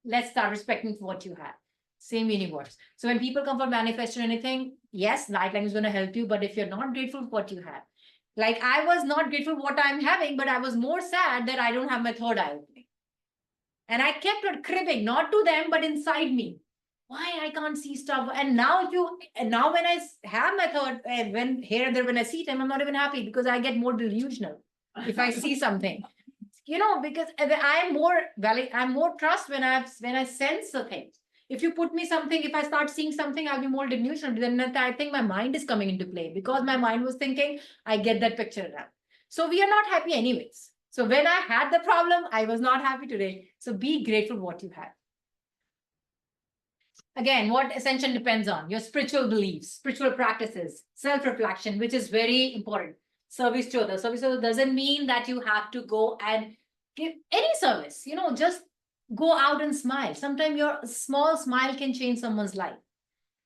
let's start respecting for what you have. Same universe. So when people come for manifest or anything, yes, light language is going to help you. But if you're not grateful for what you have, like I was not grateful for what I'm having, but I was more sad that I don't have my third eye opening. And I kept on cribbing, not to them, but inside me. Why I can't see stuff? And now when I have my third, when here and there, when I see them, I'm not even happy because I get more delusional if I see something. Because I'm more trust when I sense the things. If you put me something, if I start seeing something, I'll be more delusional. Then I think my mind is coming into play because my mind was thinking, I get that picture now. So we are not happy anyways. So when I had the problem, I was not happy today. So be grateful for what you have. Again, what ascension depends on your spiritual beliefs, spiritual practices, self-reflection, which is very important. Service to others. Service to others doesn't mean that you have to go and give any service. Just go out and smile. Sometimes your small smile can change someone's life.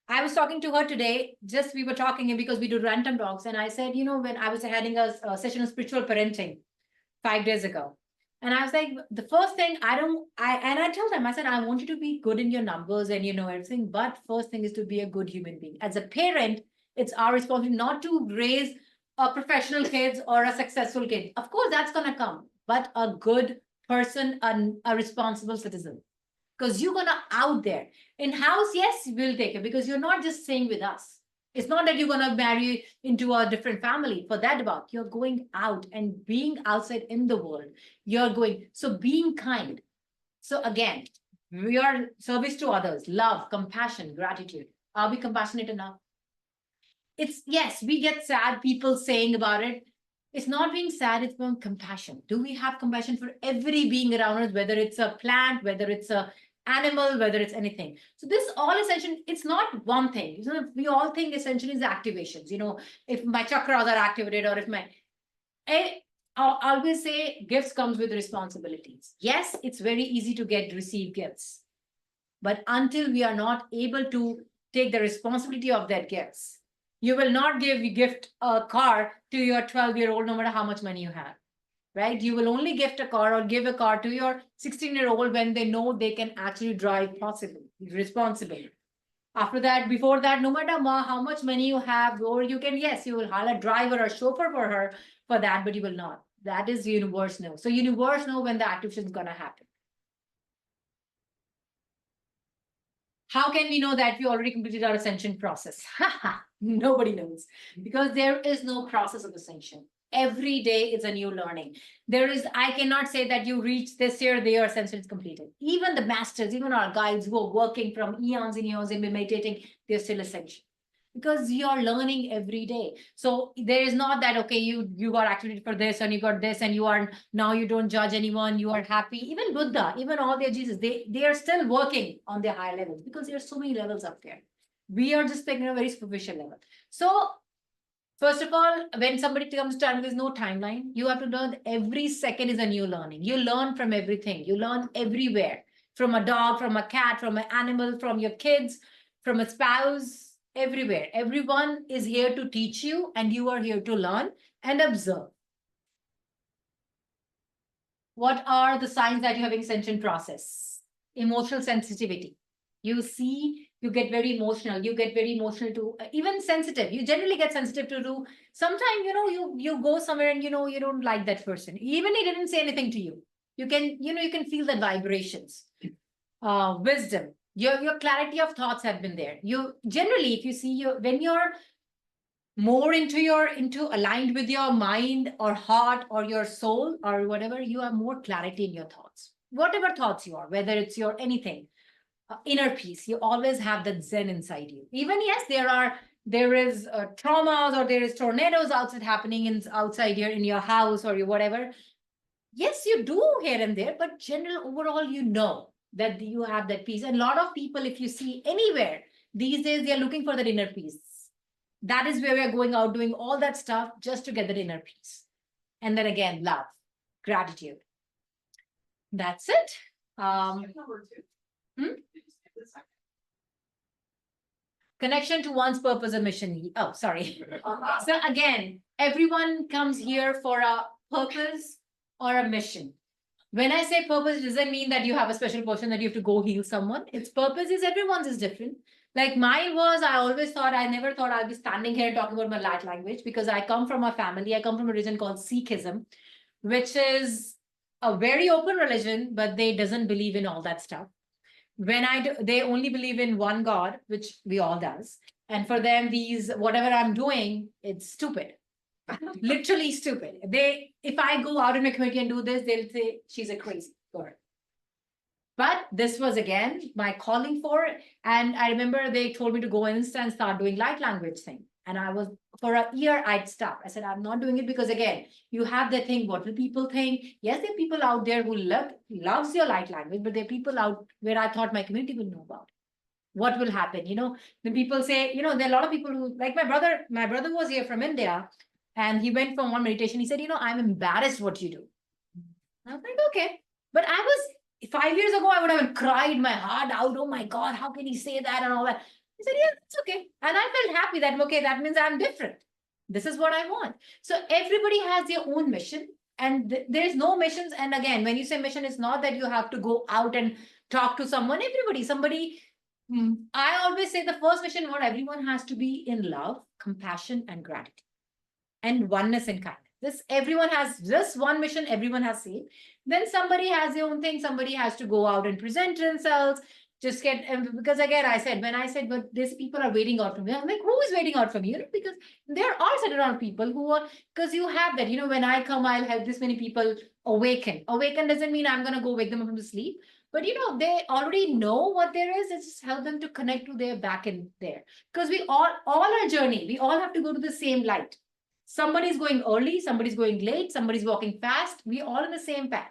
I was talking to her today, we were talking because we do random talks. And I said, when I was having a session of spiritual parenting 5 days ago. And I was like, the first thing I told them, I said, I want you to be good in your numbers and everything. But first thing is to be a good human being. As a parent, it's our responsibility not to raise a professional kids or a successful kid. Of course, that's going to come, but a good person, a responsible citizen. Because you're going to out there. In house, yes, we'll take it because you're not just staying with us. It's not that you're going to marry into a different family. For that about, you're going out and being outside in the world. So being kind. So again, we are service to others, love, compassion, gratitude. Are we compassionate enough? Yes, we get sad people saying about it. It's not being sad, it's from compassion. Do we have compassion for every being around us, whether it's a plant, whether it's a animal, whether it's anything? So this all ascension, it's not one thing. We all think ascension is activations. If my chakras are activated or if I'll always say gifts comes with responsibilities. Yes, it's very easy to receive gifts. But until we are not able to take the responsibility of that gifts, you will not gift a car to your 12-year-old, no matter how much money you have, right? You will only gift a car or give a car to your 16-year-old when they know they can actually drive responsibly. After that, before that, no matter how much money you have, or you will hire a driver or chauffeur for her for that, but you will not. That is universe know. So universe know when the activation is going to happen. How can we know that we already completed our ascension process? Nobody knows, because there is no process of ascension. Every day is a new learning. I cannot say that you reach this year, their ascension is completed. Even the masters, even our guides who are working from eons and eons and meditating, they're still ascension. Because you're learning every day. So there is not that, okay, you got activated for this and you got this and now you don't judge anyone, you are happy. Even Buddha, even all their Jesus, they are still working on their higher levels because there are so many levels up there. We are just taking a very superficial level. So first of all, when somebody comes to time, there's no timeline. You have to learn every second is a new learning. You learn from everything. You learn everywhere. From a dog, from a cat, from an animal, from your kids, from a spouse, everywhere. Everyone is here to teach you and you are here to learn and observe. What are the signs that you have ascension process? Emotional sensitivity. You see You get very emotional. You get very emotional to even sensitive. You generally get sensitive to do. Sometimes, you go somewhere and, you don't like that person. Even he didn't say anything to you. You can, you can feel the vibrations. Wisdom. Your clarity of thoughts have been there. You generally, if you see when you're more into aligned with your mind or heart or your soul or whatever, you have more clarity in your thoughts. Whatever thoughts you are, whether it's your anything, inner peace, you always have that zen inside you. Even yes, there is traumas or there is tornadoes outside happening outside here in your house or your whatever. Yes, you do here and there, but general overall, that you have that peace. And a lot of people, if you see anywhere these days, they're looking for that inner peace. That is where we're going out doing all that stuff just to get that inner peace. And then again, love, gratitude. That's it. Number two. Connection to one's purpose and mission. Oh, sorry. So again, everyone comes here for a purpose or a mission. When I say purpose, it doesn't mean that you have a special person that you have to go heal someone. Its purpose is everyone's is different. Like mine was, I never thought I'd be standing here talking about my light language because I come from a family, I come from a religion called Sikhism, which is a very open religion, but they doesn't believe in all that stuff. They only believe in one God, which we all does. And for them, whatever I'm doing, it's stupid. Literally stupid. If I go out in my community and do this, they'll say she's a crazy girl. But this was again my calling for it. And I remember they told me to go Insta and start doing light language thing. And for a year, I'd stop. I said, I'm not doing it because again, you have the thing, what will people think? Yes, there are people out there who loves your light language, but there are people out where I thought my community will know about. What will happen? Then people say, there are a lot of people who, like my brother was here from India. And he went from one meditation. He said, I'm embarrassed what you do. I was like, okay. But 5 years ago, I would have cried my heart out. Oh my God, how can he say that and all that? He said, yeah, it's okay. And I felt happy that, okay, that means I'm different. This is what I want. So everybody has their own mission and there's no missions. And again, when you say mission, it's not that you have to go out and talk to someone, I always say the first mission, what everyone has to be in love, compassion, and gratitude. And oneness and kindness. Everyone has just one mission, everyone has same. Then somebody has their own thing, somebody has to go out and present themselves, because again, when I said, but these people are waiting out for me, I'm like, who is waiting out for me? Because there are set around people who are, because you have that, when I come, I'll help this many people awaken. Awaken doesn't mean I'm going to go wake them up from the sleep, but they already know what there is. It's just help them to connect to their back in there. Because we all our journey, we all have to go to the same light. Somebody's going early, somebody's going late, somebody's walking fast. We all in the same path.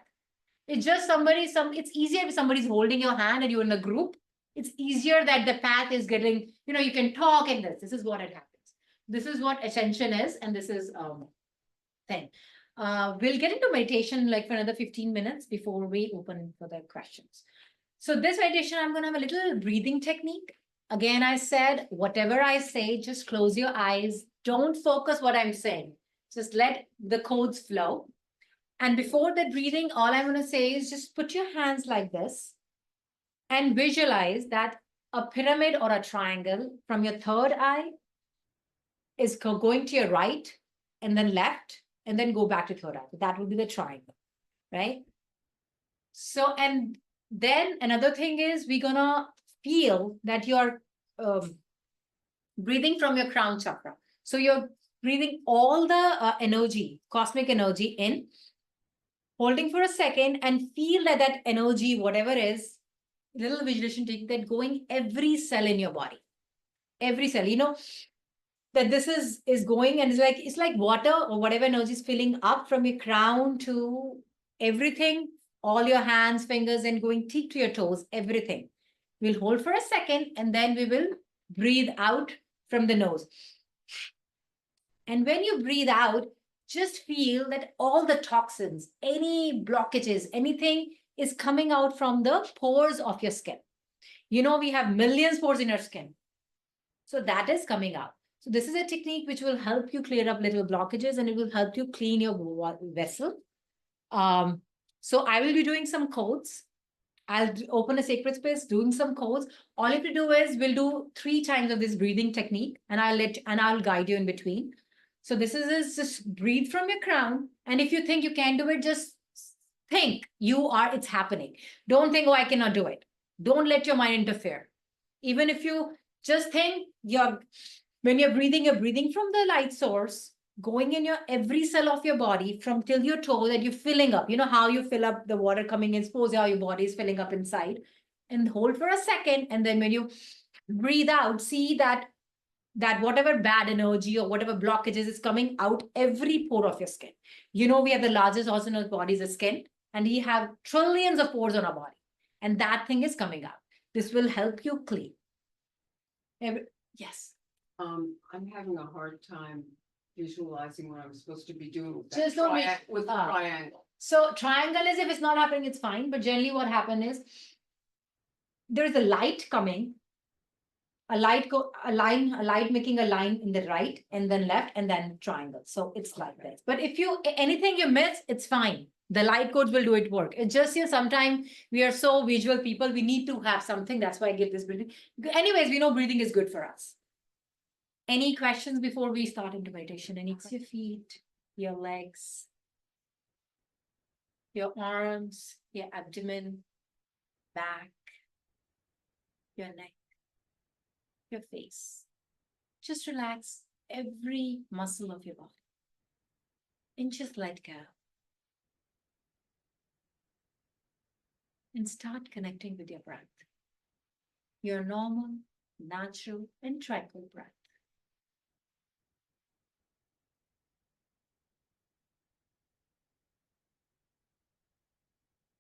It's just it's easier if somebody's holding your hand and you're in a group. It's easier that the path is getting, you can talk and this is what it happens. This is what ascension is. And this is thing. We'll get into meditation like for another 15 minutes before we open for the questions. So this meditation, I'm going to have a little breathing technique. Again, I said, whatever I say, just close your eyes. Don't focus what I'm saying. Just let the codes flow. And before the breathing, all I'm going to say is just put your hands like this and visualize that a pyramid or a triangle from your third eye is going to your right and then left and then go back to third eye. That would be the triangle, right? So, and then another thing is we're going to feel that you're breathing from your crown chakra. So you're breathing all the energy, cosmic energy in, holding for a second and feel that energy, whatever is, little visualization technique that going every cell in your body. Every cell, that this is going and it's like water or whatever energy is filling up from your crown to everything, all your hands, fingers, and going deep to your toes, everything. We'll hold for a second and then we will breathe out from the nose. And when you breathe out, just feel that all the toxins, any blockages, anything is coming out from the pores of your skin. We have millions of pores in our skin. So that is coming out. So this is a technique which will help you clear up little blockages and it will help you clean your vessel. So I will be doing some codes. I'll open a sacred space, doing some codes. All you have to do is we'll do 3 times of this breathing technique, and I'll guide you in between. So this is just breathe from your crown. And if you think you can't do it, just think it's happening. Don't think, oh, I cannot do it. Don't let your mind interfere. Even if you just think when you're breathing from the light source, going in your every cell of your body from till your toe that you're filling up. You know how you fill up the water coming in, suppose how your body is filling up inside, and hold for a second. And then when you breathe out, see that whatever bad energy or whatever blockages is coming out every pore of your skin. You know, we have the largest organ in our body is the skin, and we have trillions of pores on our body. And that thing is coming out. This will help you clean. Yes. I'm having a hard time visualizing what I'm supposed to be doing with Just that don't make- with the triangle. So triangle is, if it's not happening, it's fine. But generally what happens is there is a light coming, a light making a line in the right and then left and then triangle. So it's like this. But if anything you miss, it's fine. The light codes will do it work. It's just here, sometimes we are so visual people, we need to have something. That's why I give this breathing. Anyways, we know breathing is good for us. Any questions before we start into meditation? Your feet, your legs, your arms, your abdomen, back, your neck, your face. Just relax every muscle of your body and just let go. And start connecting with your breath. Your normal, natural, and tranquil breath.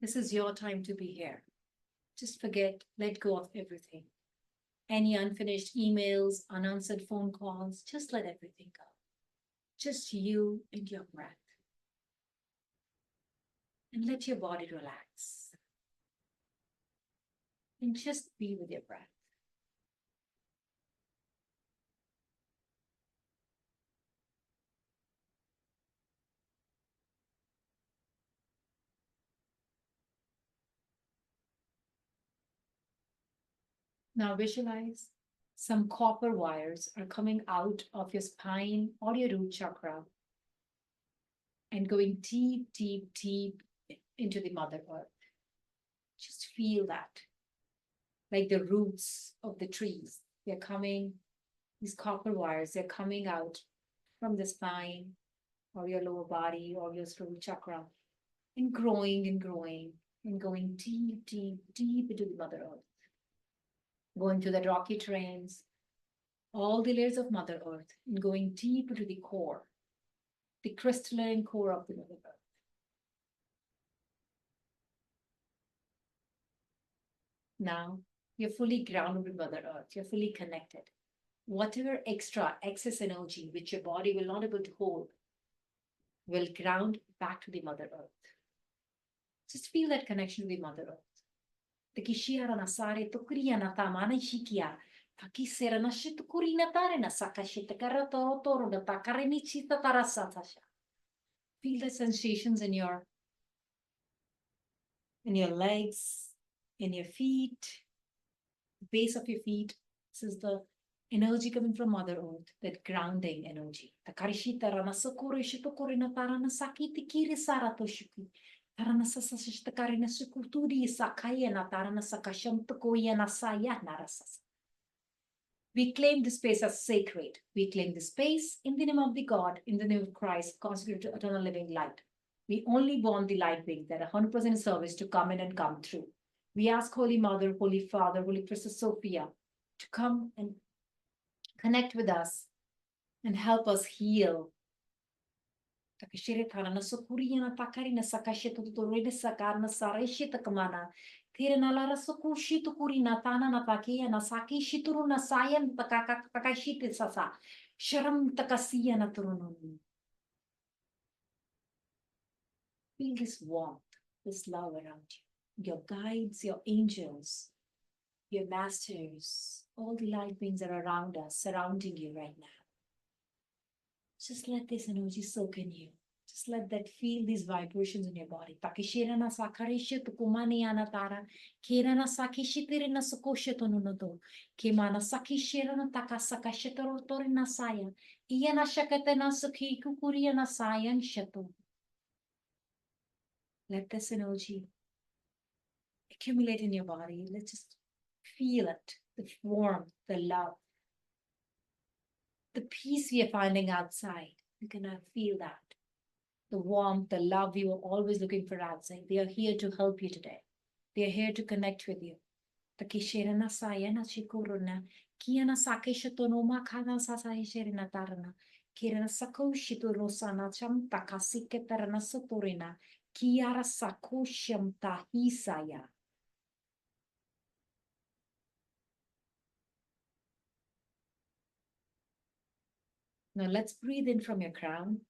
This is your time to be here. Just forget, let go of everything. Any unfinished emails, unanswered phone calls, just let everything go. Just you and your breath. And let your body relax. And just be with your breath. Now visualize some copper wires are coming out of your spine or your root chakra and going deep, deep, deep into the Mother Earth. Just feel that. Like the roots of the trees. They're coming, these copper wires, they're coming out from the spine or your lower body or your root chakra and growing and growing and going deep, deep, deep into the Mother Earth. Going to the rocky terrains, all the layers of Mother Earth, and going deep into the core, the crystalline core of the Mother Earth. Now, you're fully grounded with Mother Earth. You're fully connected. Whatever excess energy which your body will not able to hold will ground back to the Mother Earth. Just feel that connection to the Mother Earth. The Kishiara Nasare Tukuria Natamana Shikia. Takisera Nashitukuri Natare Nasakashita Karatoro Toro Takarenichi Tatarasatasha. Feel the sensations in your legs, in your feet, the base of your feet. This is the energy coming from Mother Earth, that grounding energy. Takarishita Ranasakuri Shitukuri Natarana Sakiti Kiri Saratoshuki. Taranasasashtakarina Sukulturi Sakaya Natarana Sakasham Tukoya Nasaya Narasas. We claim the space as sacred. We claim the space in the name of the God, in the name of Christ, constituted eternal living light. We only want the light being there, 100% in service to come in and come through. We ask Holy Mother, Holy Father, Holy Priestess Sophia to come and connect with us and help us heal. Tiranala Sukushi to Kurina Tana Nataki and Asaki Shituru Nasayan Takashiti Sasa Sharam Takasiya Naturununi. Feel this warmth, this love around you. Your guides, your angels, your masters, all the light beings that are around us, surrounding you right now. Just let this energy soak in you. Just let that feel these vibrations in your body. Takishirana sakarisha tukumani anatara. Kirana sakishitirina sukoshitonunto. Kimana sakishirana takasakashitorotorina saya. Iana shakatana sukhi kukuriana sayan shatu. Let this energy accumulate in your body. Let's just feel it. The warmth, the love. The peace we are finding outside. You can feel that. The warmth, the love you are always looking for outside. They are here to help you today. They are here to connect with you. Takishirana sayana shikuruna. Kiana sakishatonoma kana sasahishirina tarana. Kirana sakoshituro cham takasike tarana saturina. Kiara sakosham tahisaya. Now let's breathe in from your crown.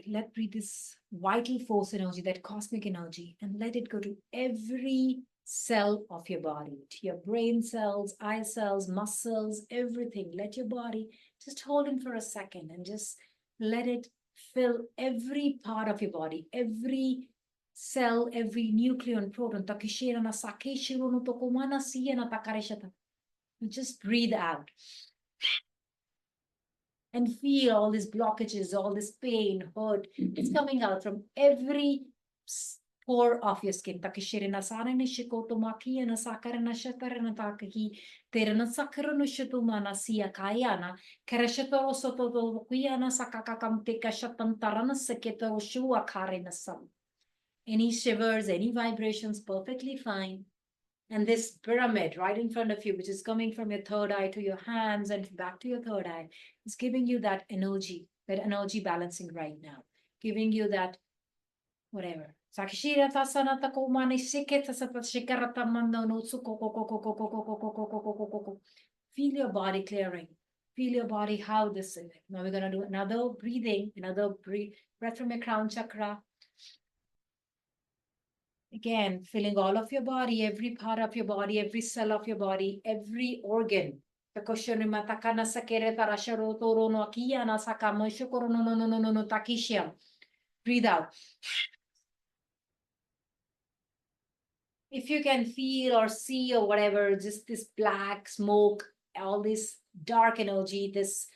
Let's breathe this vital force energy, that cosmic energy, and let it go to every cell of your body, to your brain cells, eye cells, muscles, everything. Let your body just hold in for a second and just let it fill every part of your body, every cell, every nucleon, proton. Just breathe out. And feel all these blockages, all this pain, hurt. It's coming out from every pore of your skin. Takishirina sarani shikotomaki na sakarana shatarana takaki terana sakarana shatumana siya kayana karashatoro soto kuyana sakakakam teka shatantarana saketoro shua karina sam. Any shivers, any vibrations, perfectly fine. And this pyramid right in front of you, which is coming from your third eye to your hands and back to your third eye, is giving you that energy balancing right now, giving you that whatever. Feel your body clearing. Feel your body, how this is. Now we're going to do another breathing, breath from your crown chakra. Again, feeling all of your body, every part of your body, every cell of your body, every organ. Breathe out. If you can feel or see or whatever, just this black smoke, all this dark energy, this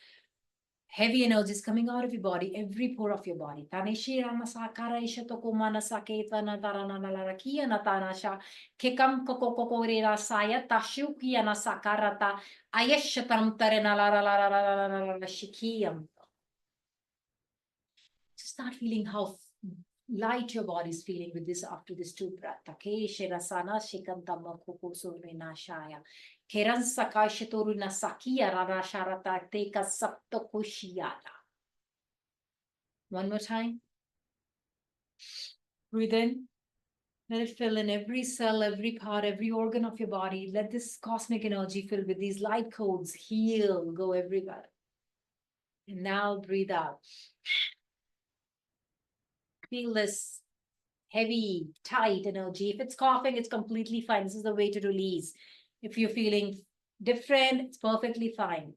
heavy energy is coming out of your body, every pore of your body. Just start feeling how light your body is feeling with this after this two breath. One more time. Breathe in. Let it fill in every cell, every part, every organ of your body. Let this cosmic energy fill with these light codes heal, go everywhere. And now breathe out. Feel this heavy, tight energy. If it's coughing, it's completely fine. This is the way to release. If you're feeling different, it's perfectly fine.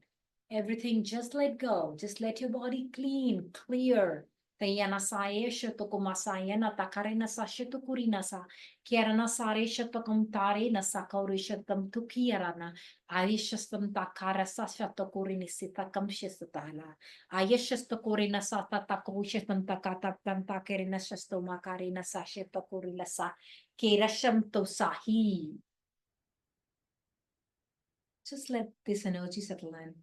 Everything, just let go. Just let your body clean, clear. Tayana saye shatuko masaya na takarina sa shatukurina sa kiarana sare shatukum tare na sakori shatum tukirana ayishastum takara sa shatukurini sitakam shistala ayishastukurina sa tatakushatum takatam takerina shastumakarina sa shatukurila sa kirasham to sahi. Just let this energy settle in.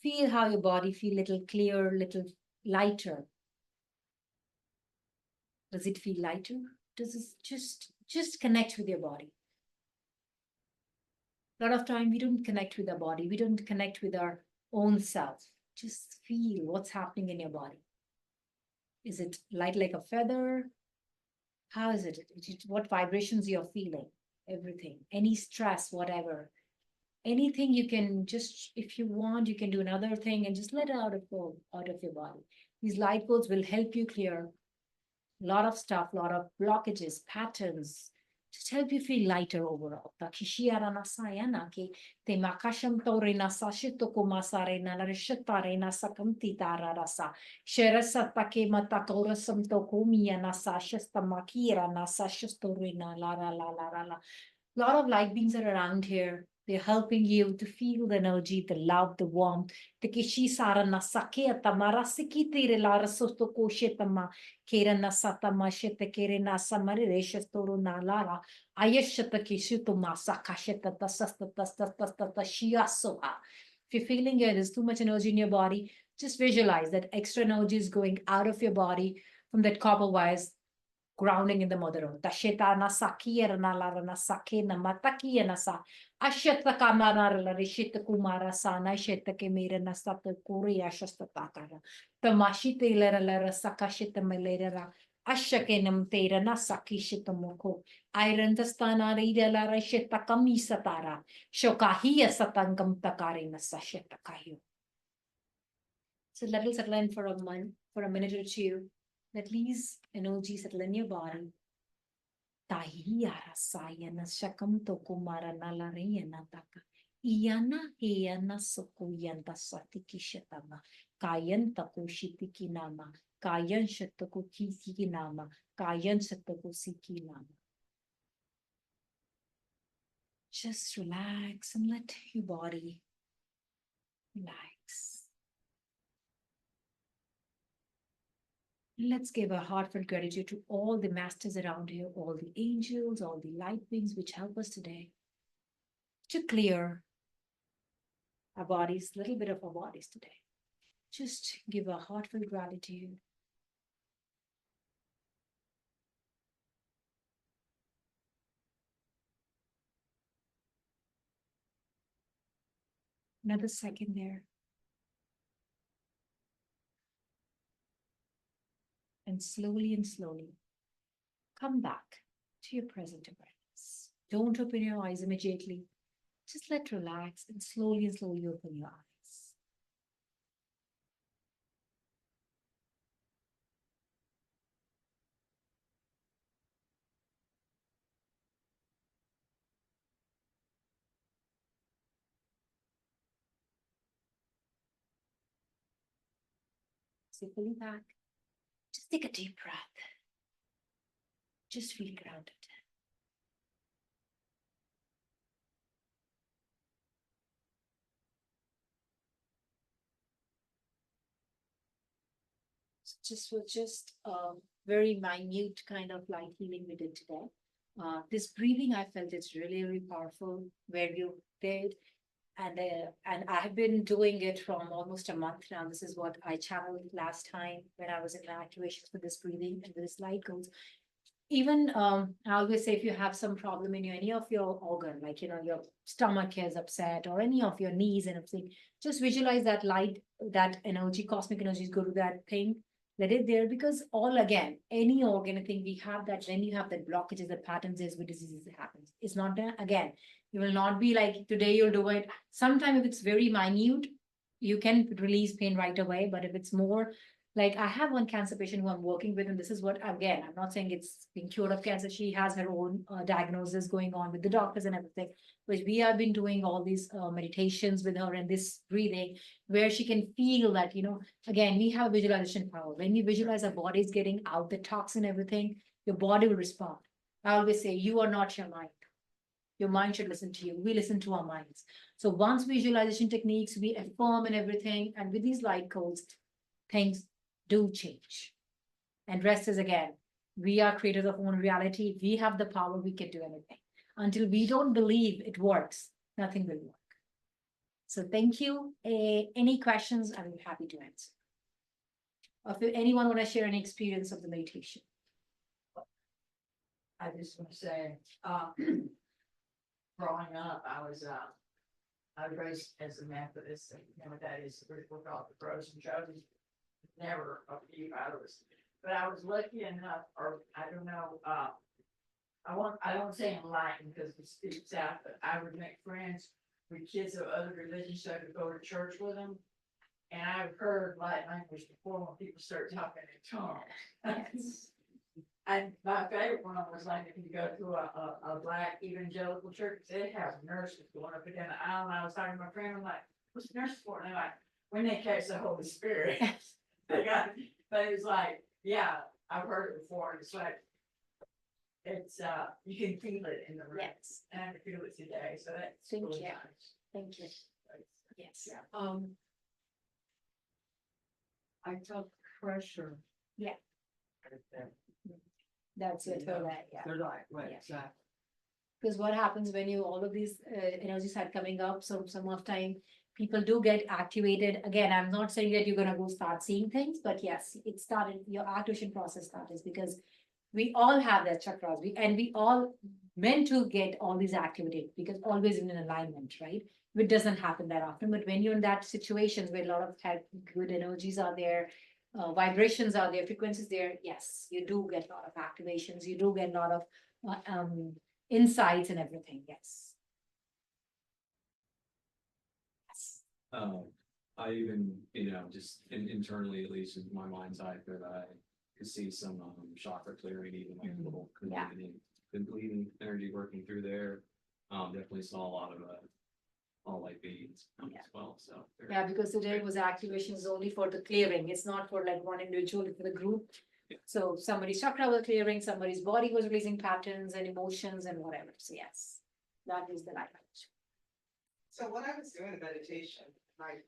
Feel how your body feel little clear, little lighter. Does it feel lighter? Does it just connect with your body? A lot of time we don't connect with our body. We don't connect with our own self. Just feel what's happening in your body. Is it light like a feather? How is it? What vibrations you're feeling? Everything. Any stress, whatever. Anything you can just, if you want, you can do another thing and just let it out of your body. These light codes will help you clear a lot of stuff, a lot of blockages, patterns. just help you feel lighter overall. Ta kishiara na sayana ki te makasham tore na sashito kumasare na rishatare na sakamti tara rasa. Sherasa take matatora samto kumia na sashasta makira na sashastore na la la la la la la. A lot of light beings are around here. They're helping you to feel the energy, the love, the warmth. The kishi sara na sake tamara sikiti lara sosto koshe tama kera na satama shete kere na samari resha toro na lara ayeshata kishu to masa kasheta tasasta tasta shiasoha. If you're feeling there's too much energy in your body, just visualize that extra energy is going out of your body from that copper wires grounding in the mother earth. Tasheta na sakia na lara na sake na matakia na sa asheta kamara la rishita kumara sa na sheta ke mera na sata kuria shasta takara. Tamashite lera lera sakashita melera ra ashake nam tera na sakishita moko. Iron tastana rida la rishita kamisa tara. Shokahia satangam takari na sasheta kayo. So let us settle in for a minute or two. Let these energies settle in your body. Tahiyara sayana shakam tokumara nalarayana taka. Iyana hiyana sokuyanta satikishatama. Kayan takushitiki nama. Kayan shataku kisiki nama. Kayan shataku siki nama. Just relax and let your body relax. Let's give a heartfelt gratitude to all the masters around here, all the angels, all the light beings which help us today to clear our bodies, a little bit of our bodies today. Just give a heartfelt gratitude. Another second there. And slowly, come back to your present awareness. Don't open your eyes immediately. Just let relax and slowly open your eyes. Simply back. Just take a deep breath. Just feel grounded. Just a very minute kind of light healing we did today. This breathing, I felt it's really powerful where you did. And I have been doing it from almost a month now. This is what I channeled last time when I was in my activations for this breathing and this light goes. Even I always say if you have some problem in any of your organ, like your stomach is upset or any of your knees and everything, just visualize that light, that energy, cosmic energies go to that thing, let it there, because all again, any organ, anything we have that when you have that blockages, the patterns is with diseases it happens. It's not there again. You will not be like today you'll do it. Sometimes if it's very minute, you can release pain right away. But if it's more like I have one cancer patient who I'm working with, and this is what, again, I'm not saying it's being cured of cancer. She has her own diagnosis going on with the doctors and everything, which we have been doing all these meditations with her and this breathing, where she can feel that, again, we have visualization power. When we visualize our bodies getting out the toxin, everything, your body will respond. I always say, you are not your mind. Your mind should listen to you. We listen to our minds. So once visualization techniques, we affirm and everything, and with these light codes, things do change. And rest is again, we are creators of our own reality. We have the power, we can do anything. Until we don't believe it works, nothing will work. So thank you. Any questions, I'm happy to answer. Or if anyone want to share any experience of the meditation. I just want to say, growing up, I was raised as a Methodist, and my dad is the spiritual God, the pros and shows. Never a few others, but I was lucky enough, or I don't know, I won't say enlightened because it speaks out, but I would make friends with kids of other religions so I could go to church with them. And I've heard light language before when people start talking in tongues. And my favorite one was like, if you go to a black evangelical church, they have nurses going up and down the aisle, and I was talking to my friend, I'm like, what's the nurses for? And they're like, when they catch the Holy Spirit. They got, but it's like, yeah, I've heard it before, and it's like, it's, you can feel it in the room. Yes, And I can feel it today, so that's Thank really you. nice. thank you. Yes. Yeah. I felt pressure. That's it for that, yeah. They're like, right, Yeah. exactly. Because what happens when you, all of these energies start coming up, so some of time, people do get activated. Again, I'm not saying that you're gonna go start seeing things, but yes, it started, your activation process started because we all have that chakras, and we all meant to get all these activated because always in an alignment, right? It doesn't happen that often, but when you're in that situations where a lot of good energies are there, vibrations are there, frequencies there, yes, you do get a lot of activations, you do get a lot of insights and everything, yes. Yes. I even, just internally, at least in my mind's eye, that I could see some chakra clearing, even like a little Yeah. completing energy working through there. Definitely saw a lot of all light beings Yeah. as well, so. Yeah, because today was activations only for the clearing, it's not for like one individual, it's for the group. Yeah. So somebody's chakra was clearing, somebody's body was releasing patterns and emotions and whatever, so yes, that is the light. So when I was doing the meditation, I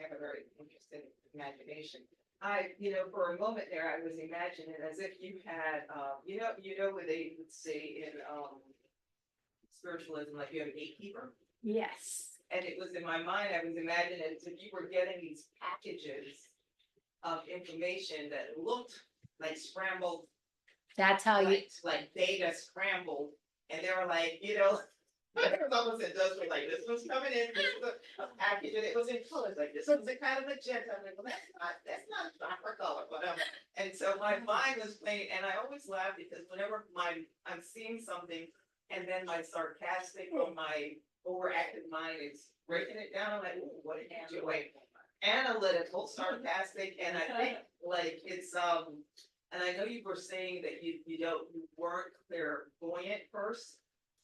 have a very interesting imagination. For a moment there, I was imagining as if you had, where they would say in, spiritualism, like you have a gatekeeper. Yes, And it was in my mind, I was imagining as if you were getting these packages of information that looked like scrambled, that's how you, like data scrambled. And they were like, it's almost it does look like this was coming in, this was a package, and it was in colors, like this was a kind of magenta. I'm like, well, that's not proper color, whatever. And so my mind was playing, and I always laugh because whenever I'm seeing something, and then my sarcastic or my overactive mind is breaking it down, I'm like, ooh, what did you do? Wait, analytical, sarcastic, and I think like it's and I know you were saying that you weren't clairvoyant first.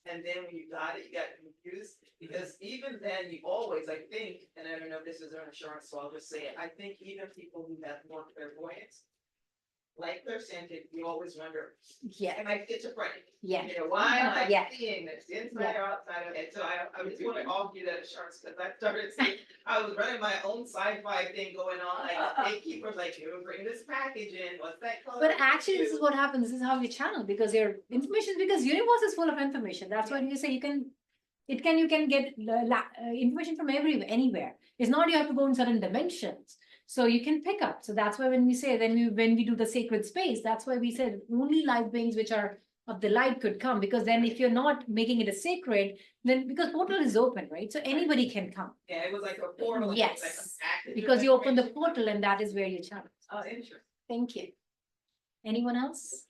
And then when you got it, you got confused, because even then, you always, I think, and I don't know if this is an insurance, so I'll just say it, I think even people who have more clairvoyance, like clairsentient, you always wonder, yeah, am I schizophrenic? yeah, Why am I Yeah. seeing this, inside or outside of it? So I just want to offer you that assurance, because I started seeing, I was running my own sci-fi thing going on, like, gatekeepers, like, you bring this package in, what's that color? but actually this is what happens, this is how you channel, because your information, because universe is full of information, that's why you say you can get information from everywhere, anywhere. It's not you have to go in certain dimensions. So you can pick up. So that's why when we say, when we do the sacred space, that's why we said only light beings which are of the light could come. Because then if you're not making it a sacred, then because portal is open, right? So anybody can come. Yeah, it was like a portal. it was Yes, like a package of because you open the information. portal and that is where you channel. Oh, interesting. Thank you. Anyone else?